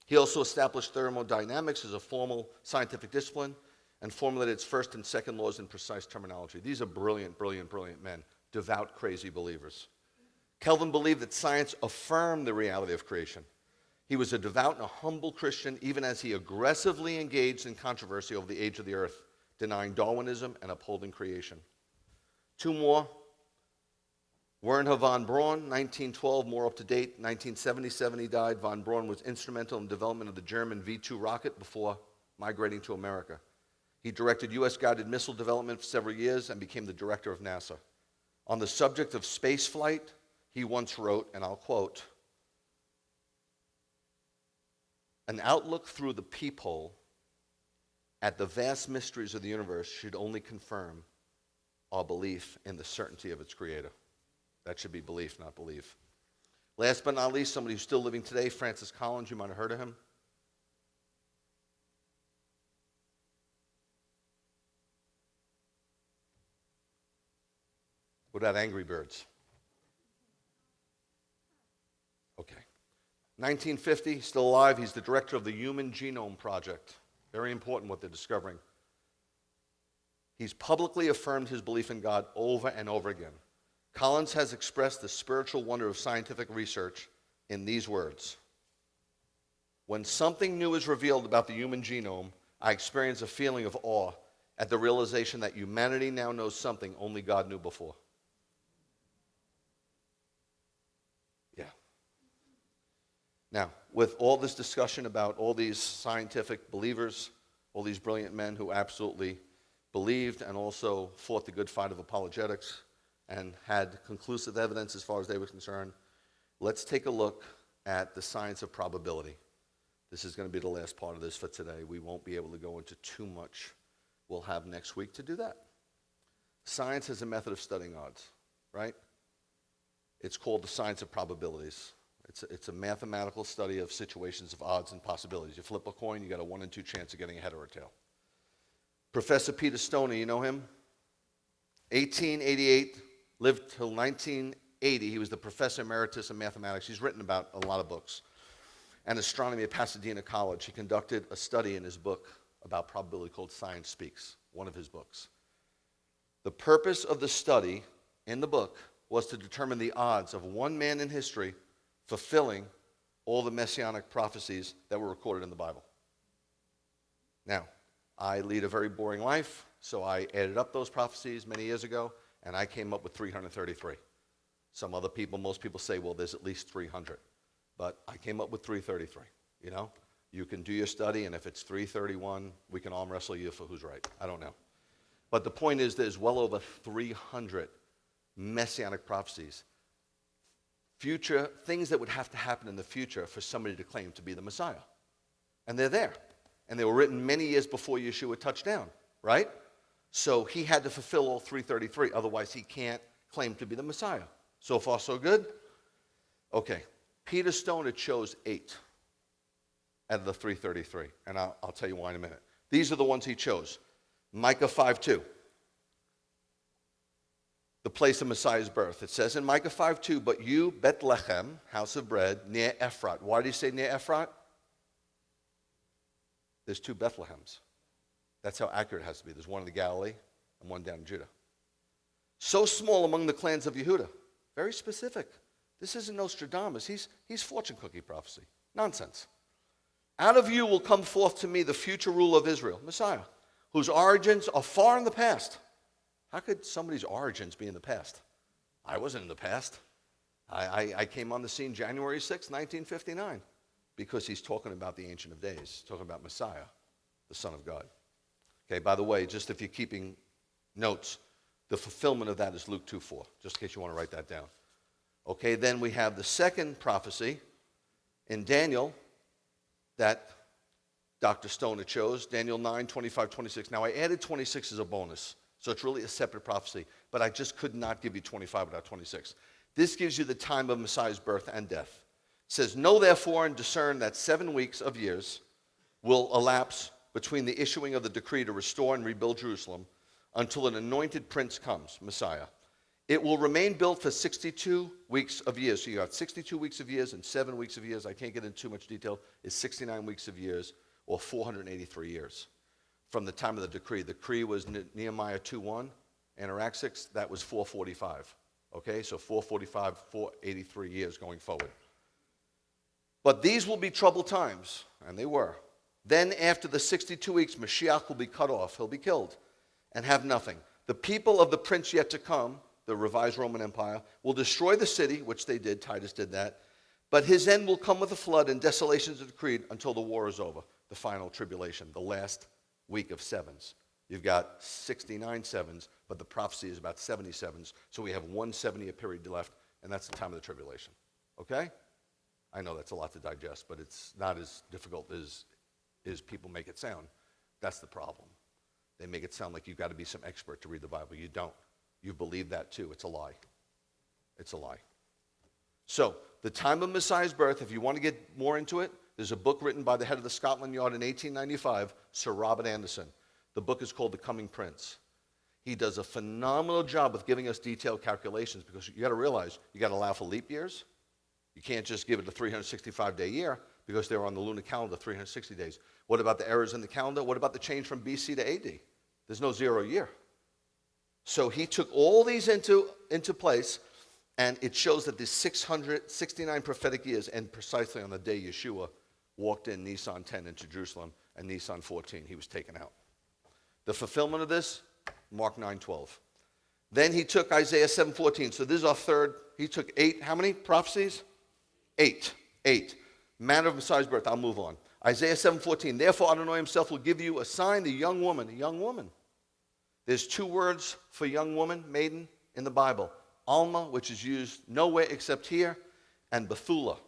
He also established thermodynamics as a formal scientific discipline and formulated its first and second laws in precise terminology. These are brilliant, brilliant, brilliant men, devout, crazy believers. Kelvin believed that science affirmed the reality of creation. He was a devout and a humble Christian, even as he aggressively engaged in controversy over the age of the earth, denying Darwinism and upholding creation. Two more. Wernher von Braun, 1912, more up to date. 1977 he died. Von Braun was instrumental in the development of the German V-2 rocket before migrating to America. He directed U.S. guided missile development for several years and became the director of NASA. On the subject of space flight, he once wrote, and I'll quote, "An outlook through the peephole at the vast mysteries of the universe should only confirm our belief in the certainty of its creator." That should be belief, not belief. Last but not least, somebody who's still living today, Francis Collins. You might have heard of him. What about Angry Birds? Okay. 1950, still alive. He's the director of the Human Genome Project. Very important what they're discovering. He's publicly affirmed his belief in God over and over again. Collins has expressed the spiritual wonder of scientific research in these words: "When something new is revealed about the human genome, I experience a feeling of awe at the realization that humanity now knows something only God knew before." Yeah. Now, with all this discussion about all these scientific believers, all these brilliant men who absolutely believed and also fought the good fight of apologetics and had conclusive evidence as far as they were concerned, let's take a look at the science of probability. This is going to be the last part of this for today. We won't be able to go into too much. We'll have next week to do that. Science is a method of studying odds, right? It's called the science of probabilities. It's a mathematical study of situations of odds and possibilities. You flip a coin, you got a 1 in 2 chance of getting a head or a tail. Professor Peter Stoney, you know him? 1888, lived till 1980. He was the professor emeritus in mathematics. He's written about a lot of books. And astronomy at Pasadena College. He conducted a study in his book about probability called Science Speaks, one of his books. The purpose of the study in the book was to determine the odds of one man in history fulfilling all the messianic prophecies that were recorded in the Bible. Now, I lead a very boring life, so I added up those prophecies many years ago, and I came up with 333. Some other people, most people say, well, there's at least 300. But I came up with 333, you know? You can do your study, and if it's 331, we can arm wrestle you for who's right. I don't know. But the point is there's well over 300 messianic prophecies, future things that would have to happen in the future for somebody to claim to be the Messiah. And they're there. And they were written many years before Yeshua touched down, right? So he had to fulfill all 333, otherwise he can't claim to be the Messiah. So far, so good? Okay. Peter Stoner chose 8 out of the 333, and I'll tell you why in a minute. These are the ones he chose. Micah 5:2, the place of Messiah's birth. It says in Micah 5:2, but you, Bethlehem, house of bread, near Ephrat. Why do you say near Ephrat? There's 2 Bethlehems. That's how accurate it has to be. There's one in the Galilee and one down in Judah. So small among the clans of Yehuda. Very specific. This isn't Nostradamus. He's fortune cookie prophecy. Nonsense. Out of you will come forth to me the future ruler of Israel, Messiah, whose origins are far in the past. How could somebody's origins be in the past? I wasn't in the past. I came on the scene January 6, 1959, because he's talking about the Ancient of Days, talking about Messiah, the Son of God. Okay, by the way, just if you're keeping notes, the fulfillment of that is Luke 2:4, just in case you want to write that down. Okay, then we have the second prophecy in Daniel that Dr. Stoner chose, Daniel 9, 25, 26. Now, I added 26 as a bonus, so it's really a separate prophecy, but I just could not give you 25 without 26. This gives you the time of Messiah's birth and death. It says, know therefore and discern that 7 weeks of years will elapse between the issuing of the decree to restore and rebuild Jerusalem until an anointed prince comes, Messiah. It will remain built for 62 weeks of years. So you got 62 weeks of years and 7 weeks of years. I can't get into too much detail. It's 69 weeks of years, or 483 years from the time of the decree. The decree was Nehemiah 2:1, Anaxagoras, that was 445. Okay, so 445, 483 years going forward. But these will be troubled times, and they were. Then after the 62 weeks, Mashiach will be cut off. He'll be killed and have nothing. The people of the prince yet to come, the revised Roman Empire, will destroy the city, which they did. Titus did that. But his end will come with a flood, and desolations are decreed until the war is over, the final tribulation, the last week of sevens. You've got 69 sevens, but the prophecy is about 70 sevens, so we have 170-year period left, and that's the time of the tribulation. Okay? I know that's a lot to digest, but it's not as difficult as people make it sound. That's the problem. They make it sound like you've got to be some expert to read the Bible. You don't. You believe that too. It's a lie. It's a lie. So, the time of Messiah's birth, if you want to get more into it, there's a book written by the head of the Scotland Yard in 1895, Sir Robert Anderson. The book is called The Coming Prince. He does a phenomenal job with giving us detailed calculations, because you got to realize you got to allow for leap years. You can't just give it a 365-day year, because they're on the lunar calendar 360 days. What about the errors in the calendar? What about the change from BC to AD? There's no 0 year. So he took all these into place, and it shows that there's 669 prophetic years, and precisely on the day Yeshua walked in Nisan 10 into Jerusalem, and Nisan 14, he was taken out. The fulfillment of this, Mark 9:12. Then he took Isaiah 7:14. So this is our third. He took 8, how many prophecies? 8. Manner of Messiah's birth. I'll move on. Isaiah 7:14. Therefore Adonai himself will give you a sign, the young woman. A young woman. There's 2 words for young woman, maiden, in the Bible. Alma, which is used nowhere except here, and Bethula.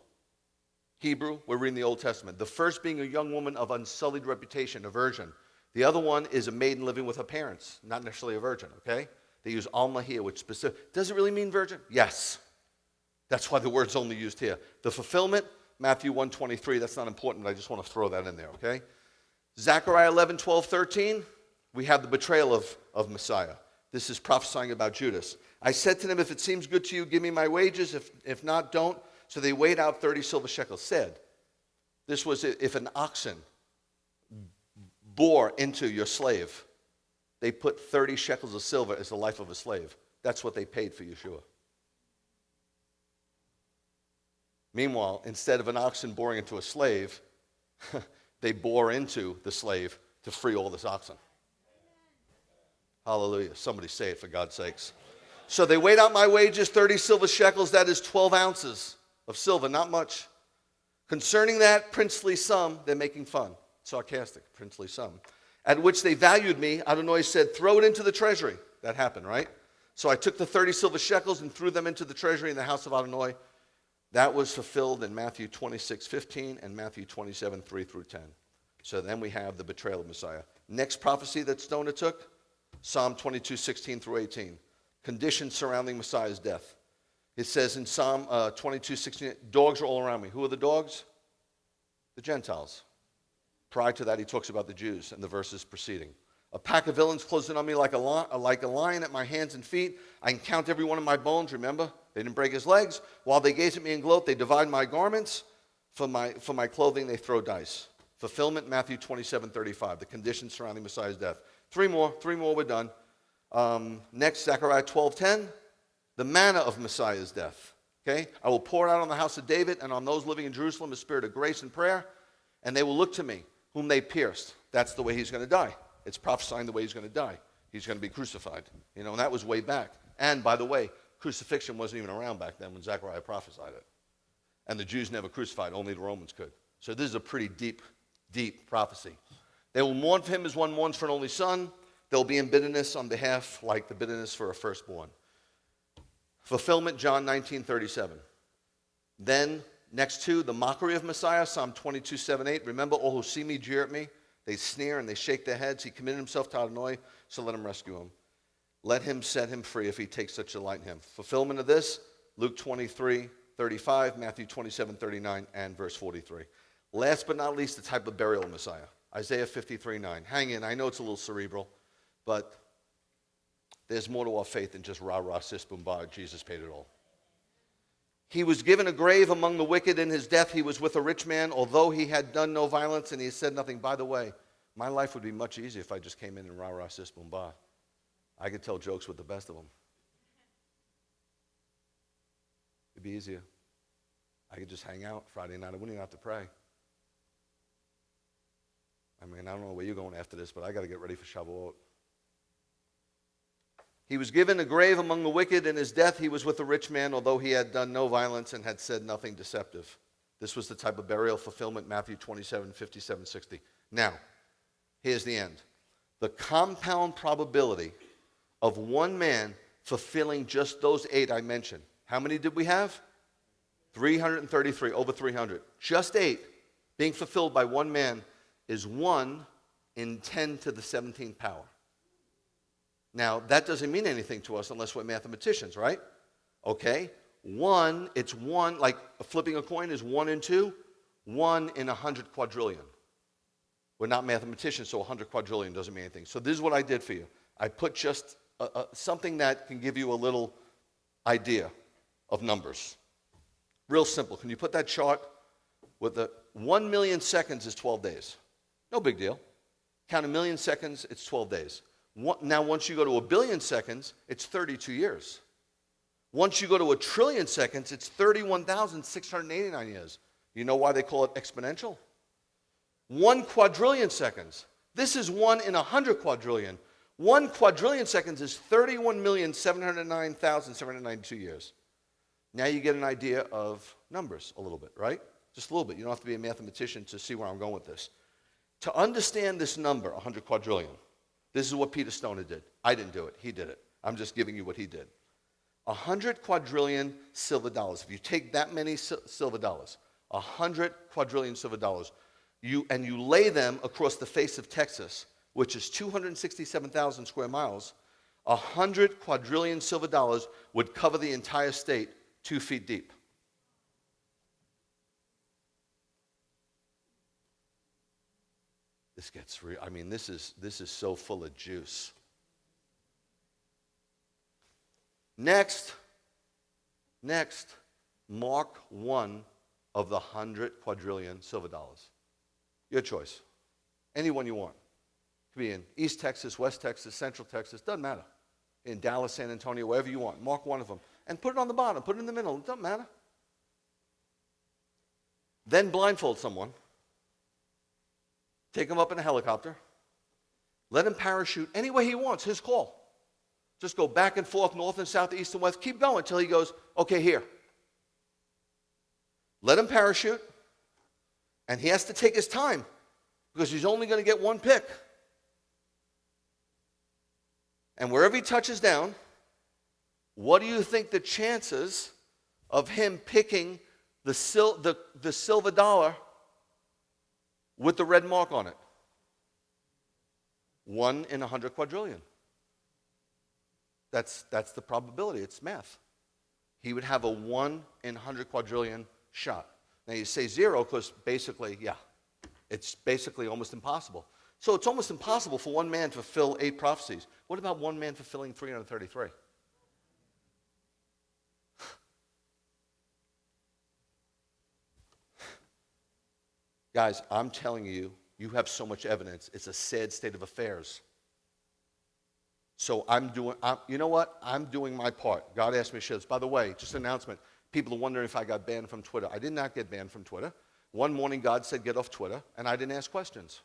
Hebrew, we're reading the Old Testament. The first being a young woman of unsullied reputation, a virgin. The other one is a maiden living with her parents, not necessarily a virgin, okay? They use Alma here, which specific. Does it really mean virgin? Yes. That's why the word's only used here. The fulfillment, Matthew 1:23. That's not important, but I just want to throw that in there, okay? Zechariah 11:12, 13. We have the betrayal of Messiah. This is prophesying about Judas. I said to them, if it seems good to you, give me my wages. If not, don't. So they weighed out 30 silver shekels. Said, this was if an oxen bore into your slave, they put 30 shekels of silver as the life of a slave. That's what they paid for Yeshua. Meanwhile, instead of an oxen boring into a slave, they bore into the slave to free all this oxen. Hallelujah. Somebody say it for God's sakes. So they weighed out my wages, 30 silver shekels. That is 12 ounces of silver, not much. Concerning that princely sum, they're making fun. Sarcastic, princely sum. At which they valued me. Adonai said, throw it into the treasury. That happened, right? So I took the 30 silver shekels and threw them into the treasury in the house of Adonai. That was fulfilled in Matthew 26:15 and Matthew 27:3 through 10. So then we have the betrayal of Messiah. Next prophecy that Stoner took, Psalm 22:16 through 18. Conditions surrounding Messiah's death. It says in Psalm 22:16, dogs are all around me. Who are the dogs? The Gentiles. Prior to that, he talks about the Jews and the verses preceding. A pack of villains closing on me like a lion at my hands and feet. I can count every one of my bones, remember? They didn't break his legs. While they gaze at me and gloat, they divide my garments. For my clothing, they throw dice. Fulfillment, Matthew 27:35. The conditions surrounding Messiah's death. Three more, we're done. Next, Zechariah 12:10. The manna of Messiah's death. Okay? I will pour it out on the house of David and on those living in Jerusalem a spirit of grace and prayer, and they will look to me, whom they pierced. That's the way he's going to die. It's prophesying the way he's going to die. He's going to be crucified. You know, and that was way back. And by the way, crucifixion wasn't even around back then when Zechariah prophesied it. And the Jews never crucified, only the Romans could. So this is a pretty deep prophecy. They will mourn for him as one mourns for an only son. They'll be in bitterness on behalf like the bitterness for a firstborn. Fulfillment, John 19:37. Then, next to the mockery of Messiah, Psalm 22:7-8. Remember, all who see me jeer at me. They sneer and they shake their heads. He committed himself to Adonai, so let him rescue him. Let him set him free if he takes such delight in him. Fulfillment of this, Luke 23:35, Matthew 27:39, and verse 43. Last but not least, the type of burial of Messiah. Isaiah 53:9. Hang in. I know it's a little cerebral, but there's more to our faith than just rah-rah, sis, boom, bah. Jesus paid it all. He was given a grave among the wicked. In his death, he was with a rich man, although he had done no violence and he said nothing. By the way, my life would be much easier if I just came in and rah-rah, sis, boom, bah. I could tell jokes with the best of them. It'd be easier. I could just hang out Friday night. I wouldn't even have to pray. I mean, I don't know where you're going after this, but I got to get ready for Shavuot. He was given a grave among the wicked. In his death, he was with a rich man, although he had done no violence and had said nothing deceptive. This was the type of burial fulfillment, Matthew 27:57-60. Now, here's the end. The compound probability of one man fulfilling just those 8 I mentioned. How many did we have? 333, over 300. Just 8 being fulfilled by one man is 1 in 10 to the 17th power. Now, that doesn't mean anything to us unless we're mathematicians, right? Okay. 1, it's 1, like flipping a coin is 1 in 2, 1 in 100 quadrillion. We're not mathematicians, so 100 quadrillion doesn't mean anything. So this is what I did for you. I put just something that can give you a little idea of numbers. Real simple. Can you put that chart with the 1 million seconds is 12 days? No big deal. Count 1 million seconds, it's 12 days. Now, once you go to 1 billion seconds, it's 32 years. Once you go to 1 trillion seconds, it's 31,689 years. You know why they call it exponential? 1 quadrillion seconds. This is 1 in 100 quadrillion. 1 quadrillion seconds is 31,709,792 years. Now you get an idea of numbers a little bit, right? Just a little bit. You don't have to be a mathematician to see where I'm going with this. To understand this number, 100 quadrillion, this is what Peter Stoner did. I didn't do it. He did it. I'm just giving you what he did. 100 quadrillion silver dollars. If you take that many silver dollars, 100 quadrillion silver dollars, you lay them across the face of Texas, which is 267,000 square miles, 100 quadrillion silver dollars would cover the entire state 2 feet deep. This gets real. I mean, this is so full of juice. Next, mark one of the 100 quadrillion silver dollars. Your choice. Any one you want. It could be in East Texas, West Texas, Central Texas, doesn't matter. In Dallas, San Antonio, wherever you want. Mark one of them. And put it on the bottom, put it in the middle, it doesn't matter. Then blindfold someone. Take him up in a helicopter. Let him parachute any way he wants, his call. Just go back and forth, north and south, east and west. Keep going until he goes, okay, here. Let him parachute, and he has to take his time because he's only going to get one pick. And wherever he touches down, what do you think the chances of him picking the silver dollar with the red mark on it? 1 in 100 quadrillion. That's the probability. It's math. He would have a 1 in 100 quadrillion shot. Now you say 0 because basically, yeah, it's basically almost impossible. So it's almost impossible for one man to fulfill 8 prophecies. What about one man fulfilling 333? Guys, I'm telling you, you have so much evidence. It's a sad state of affairs. So you know what? I'm doing my part. God asked me to share this. By the way, just an announcement. People are wondering if I got banned from Twitter. I did not get banned from Twitter. One morning, God said, get off Twitter, and I didn't ask questions.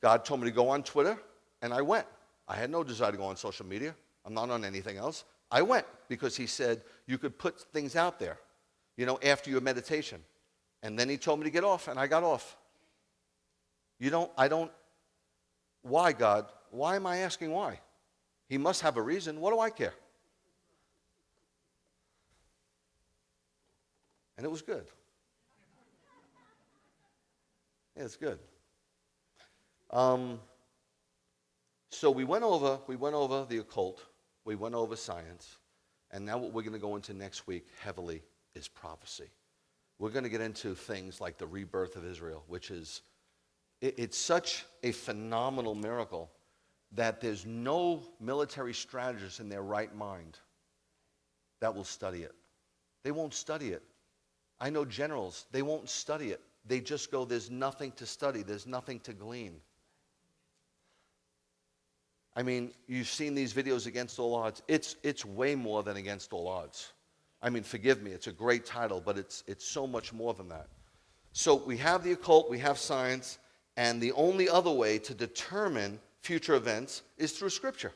God told me to go on Twitter, and I went. I had no desire to go on social media. I'm not on anything else. I went because he said you could put things out there, after your meditation. And then he told me to get off, and I got off. Why, God? Why am I asking why? He must have a reason. What do I care? And it was good. Yeah, it's good. So we went over the occult, we went over science, and now what we're going to go into next week heavily is prophecy. We're going to get into things like the rebirth of Israel, which is, it's such a phenomenal miracle that there's no military strategist in their right mind that will study it. They won't study it. I know generals, they won't study it. They just go, there's nothing to study, there's nothing to glean. I mean, you've seen these videos against all odds. It's way more than against all odds. I mean, forgive me, it's a great title, but it's so much more than that. So we have the occult, we have science, and the only other way to determine future events is through Scripture.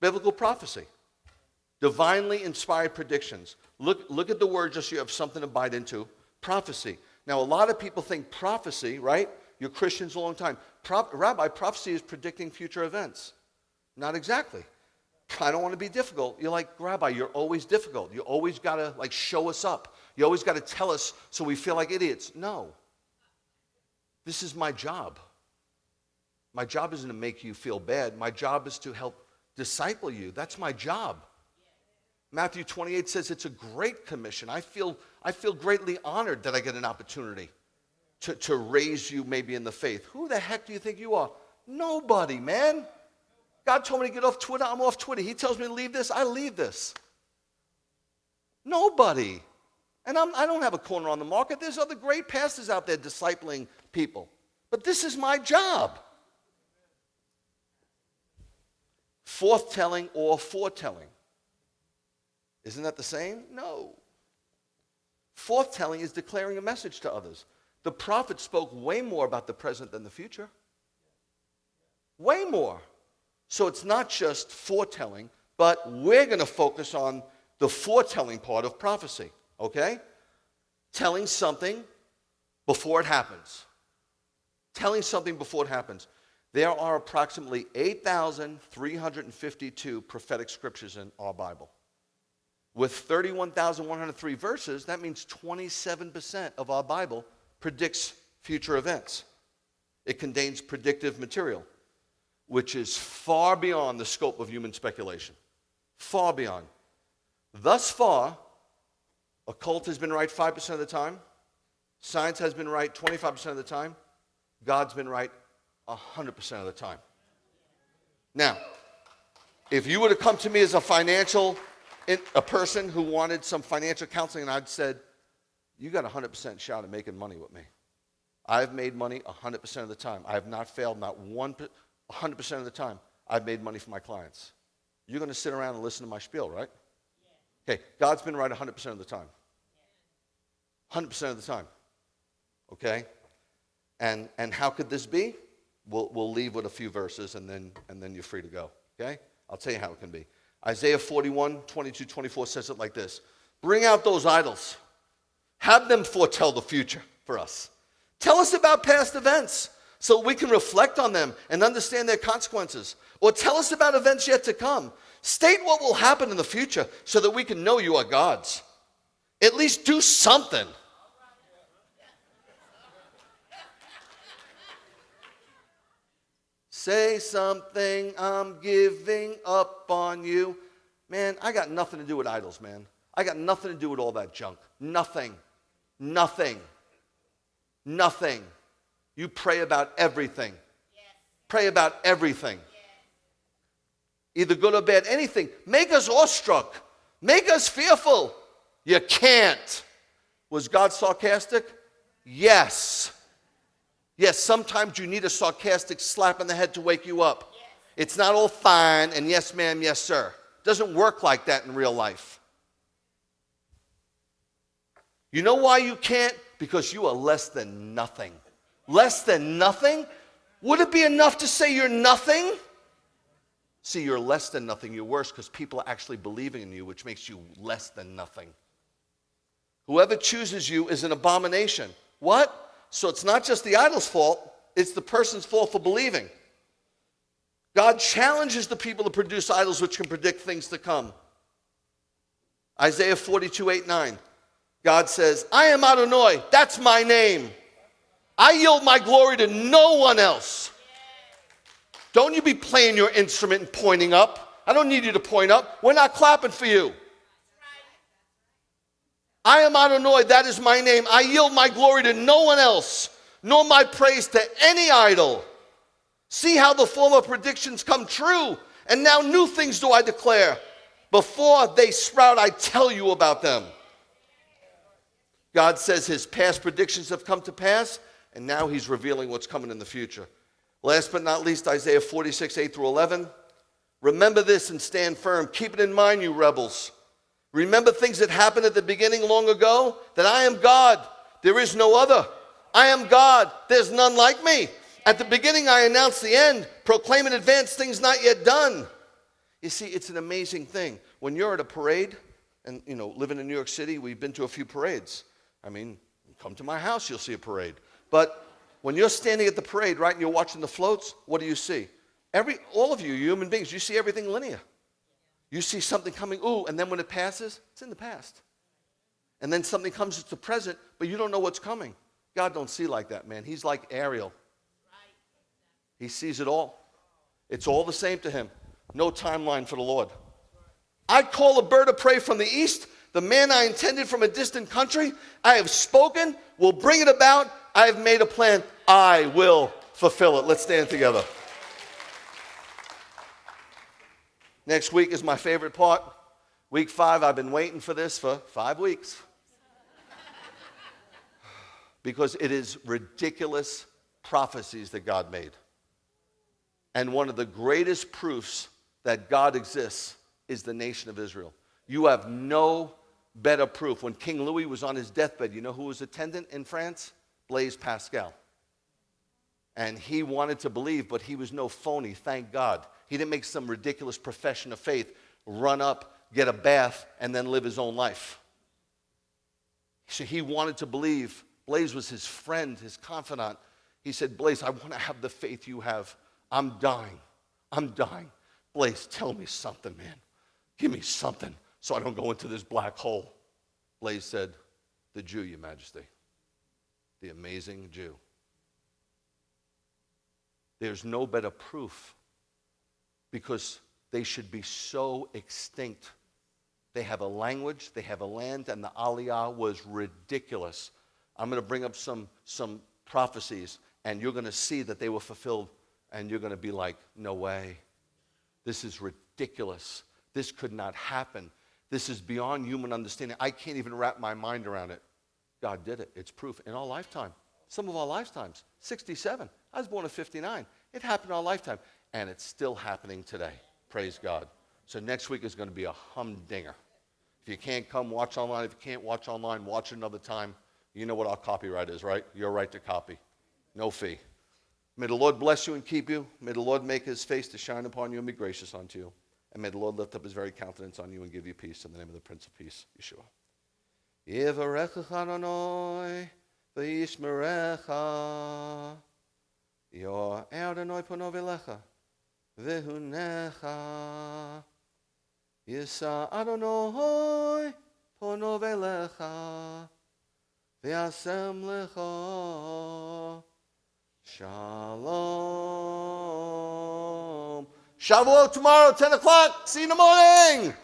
Biblical prophecy. Divinely inspired predictions. Look at the word just so you have something to bite into. Prophecy. Now, a lot of people think prophecy, right? You're Christians a long time. Rabbi, prophecy is predicting future events. Not exactly. I don't want to be difficult. You're like, Rabbi, you're always difficult. You always got to show us up. You always got to tell us so we feel like idiots. No. This is my job. My job isn't to make you feel bad. My job is to help disciple you. That's my job. Matthew 28 says it's a great commission. I feel greatly honored that I get an opportunity to raise you maybe in the faith. Who the heck do you think you are? Nobody, man. God told me to get off Twitter. I'm off Twitter. He tells me to leave this. I leave this. Nobody. And I don't have a corner on the market. There's other great pastors out there discipling people. But this is my job. Forthtelling or foretelling. Isn't that the same? No. Forthtelling is declaring a message to others. The prophet spoke way more about the present than the future. Way more. So it's not just foretelling, but we're going to focus on the foretelling part of prophecy, okay? Telling something before it happens. Telling something before it happens. There are approximately 8,352 prophetic scriptures in our Bible. With 31,103 verses, that means 27% of our Bible predicts future events. It contains predictive material, which is far beyond the scope of human speculation. Far beyond. Thus far, occult has been right 5% of the time. Science has been right 25% of the time. God's been right 100% of the time. Now, if you would have come to me as a person who wanted some financial counseling, and I'd said, you got a 100% shot at making money with me. I've made money 100% of the time. I have not failed, not 100% of the time. I've made money for my clients. You're going to sit around and listen to my spiel, right? Okay, God's been right 100% of the time. 100% of the time. Okay? And how could this be? We'll leave with a few verses, and then you're free to go. Okay? I'll tell you how it can be. Isaiah 41, 22, 24 says it like this. Bring out those idols. Have them foretell the future for us. Tell us about past events so we can reflect on them and understand their consequences. Or tell us about events yet to come. State what will happen in the future so that we can know you are God's. At least do something. Say something, I'm giving up on you. Man, I got nothing to do with idols, man. I got nothing to do with all that junk. Nothing. Nothing. Nothing. You pray about everything. Yes. Pray about everything. Yes. Either good or bad, anything. Make us awestruck. Make us fearful. You can't. Was God sarcastic? Yes. Yes, sometimes you need a sarcastic slap in the head to wake you up. Yes. It's not all fine and yes, ma'am, yes, sir. It doesn't work like that in real life. You know why you can't? Because you are less than nothing. Less than nothing? Would it be enough to say you're nothing? See, you're less than nothing. You're worse because people are actually believing in you, which makes you less than nothing. Whoever chooses you is an abomination. What? So it's not just the idol's fault, it's the person's fault for believing. God challenges the people to produce idols which can predict things to come. Isaiah 42, 8, 9. God says, I am Adonai, that's my name. I yield my glory to no one else. Don't you be playing your instrument and pointing up. I don't need you to point up. We're not clapping for you. I am Adonai, that is my name. I yield my glory to no one else, nor my praise to any idol. See how the former predictions come true, and now new things do I declare. Before they sprout, I tell you about them. God says his past predictions have come to pass, and now he's revealing what's coming in the future. Last but not least, Isaiah 46, 8 through 11. Remember this and stand firm. Keep it in mind, you rebels. Remember things that happened at the beginning long ago, that I am God, there is no other. I am God, there's none like me. At the beginning I announced the end, proclaim in advance things not yet done. You see, it's an amazing thing. When you're at a parade, and living in New York City, we've been to a few parades. I mean, come to my house, you'll see a parade. But when you're standing at the parade, right, and you're watching the floats, what do you see? All of you human beings, you see everything linear. You see something coming, ooh, and then when it passes, it's in the past. And then something comes, it's the present, but you don't know what's coming. God don't see like that, man. He's like Ariel. He sees it all. It's all the same to him. No timeline for the Lord. I call a bird of prey from the east, the man I intended from a distant country. I have spoken, will bring it about. I have made a plan. I will fulfill it. Let's stand together. Next week is my favorite part. Week 5, I've been waiting for this for 5 weeks. Because it is ridiculous prophecies that God made. And one of the greatest proofs that God exists is the nation of Israel. You have no better proof. When King Louis was on his deathbed, you know who was attendant in France? Blaise Pascal. And he wanted to believe, but he was no phony, thank God. He didn't make some ridiculous profession of faith, run up, get a bath, and then live his own life. So he wanted to believe. Blaise was his friend, his confidant. He said, Blaise, I want to have the faith you have. I'm dying. I'm dying. Blaise, tell me something, man. Give me something so I don't go into this black hole. Blaise said, the Jew, Your Majesty. The amazing Jew. There's no better proof because they should be so extinct. They have a language, they have a land, and the aliyah was ridiculous. I'm going to bring up some prophecies, and you're going to see that they were fulfilled And you're going to be like, no way. This is ridiculous. This could not happen. This is beyond human understanding. I can't even wrap my mind around it. God did it. It's proof in our lifetime. Some of our lifetimes. 67. I was born at 59. It happened in our lifetime. And it's still happening today. Praise God. So next week is going to be a humdinger. If you can't come, watch online. If you can't watch online, watch another time. You know what our copyright is, right? Your right to copy. No fee. May the Lord bless you and keep you. May the Lord make his face to shine upon you and be gracious unto you. And may the Lord lift up his very countenance on you and give you peace in the name of the Prince of Peace, Yeshua. Yivarechecha Adonai v'yishmerecha Yor Adonai pano v'lecha v'hunecha Yisa Adonai pano v'lecha v'yasem lecha Shalom. Shavuot tomorrow, 10 o'clock. See you in the morning.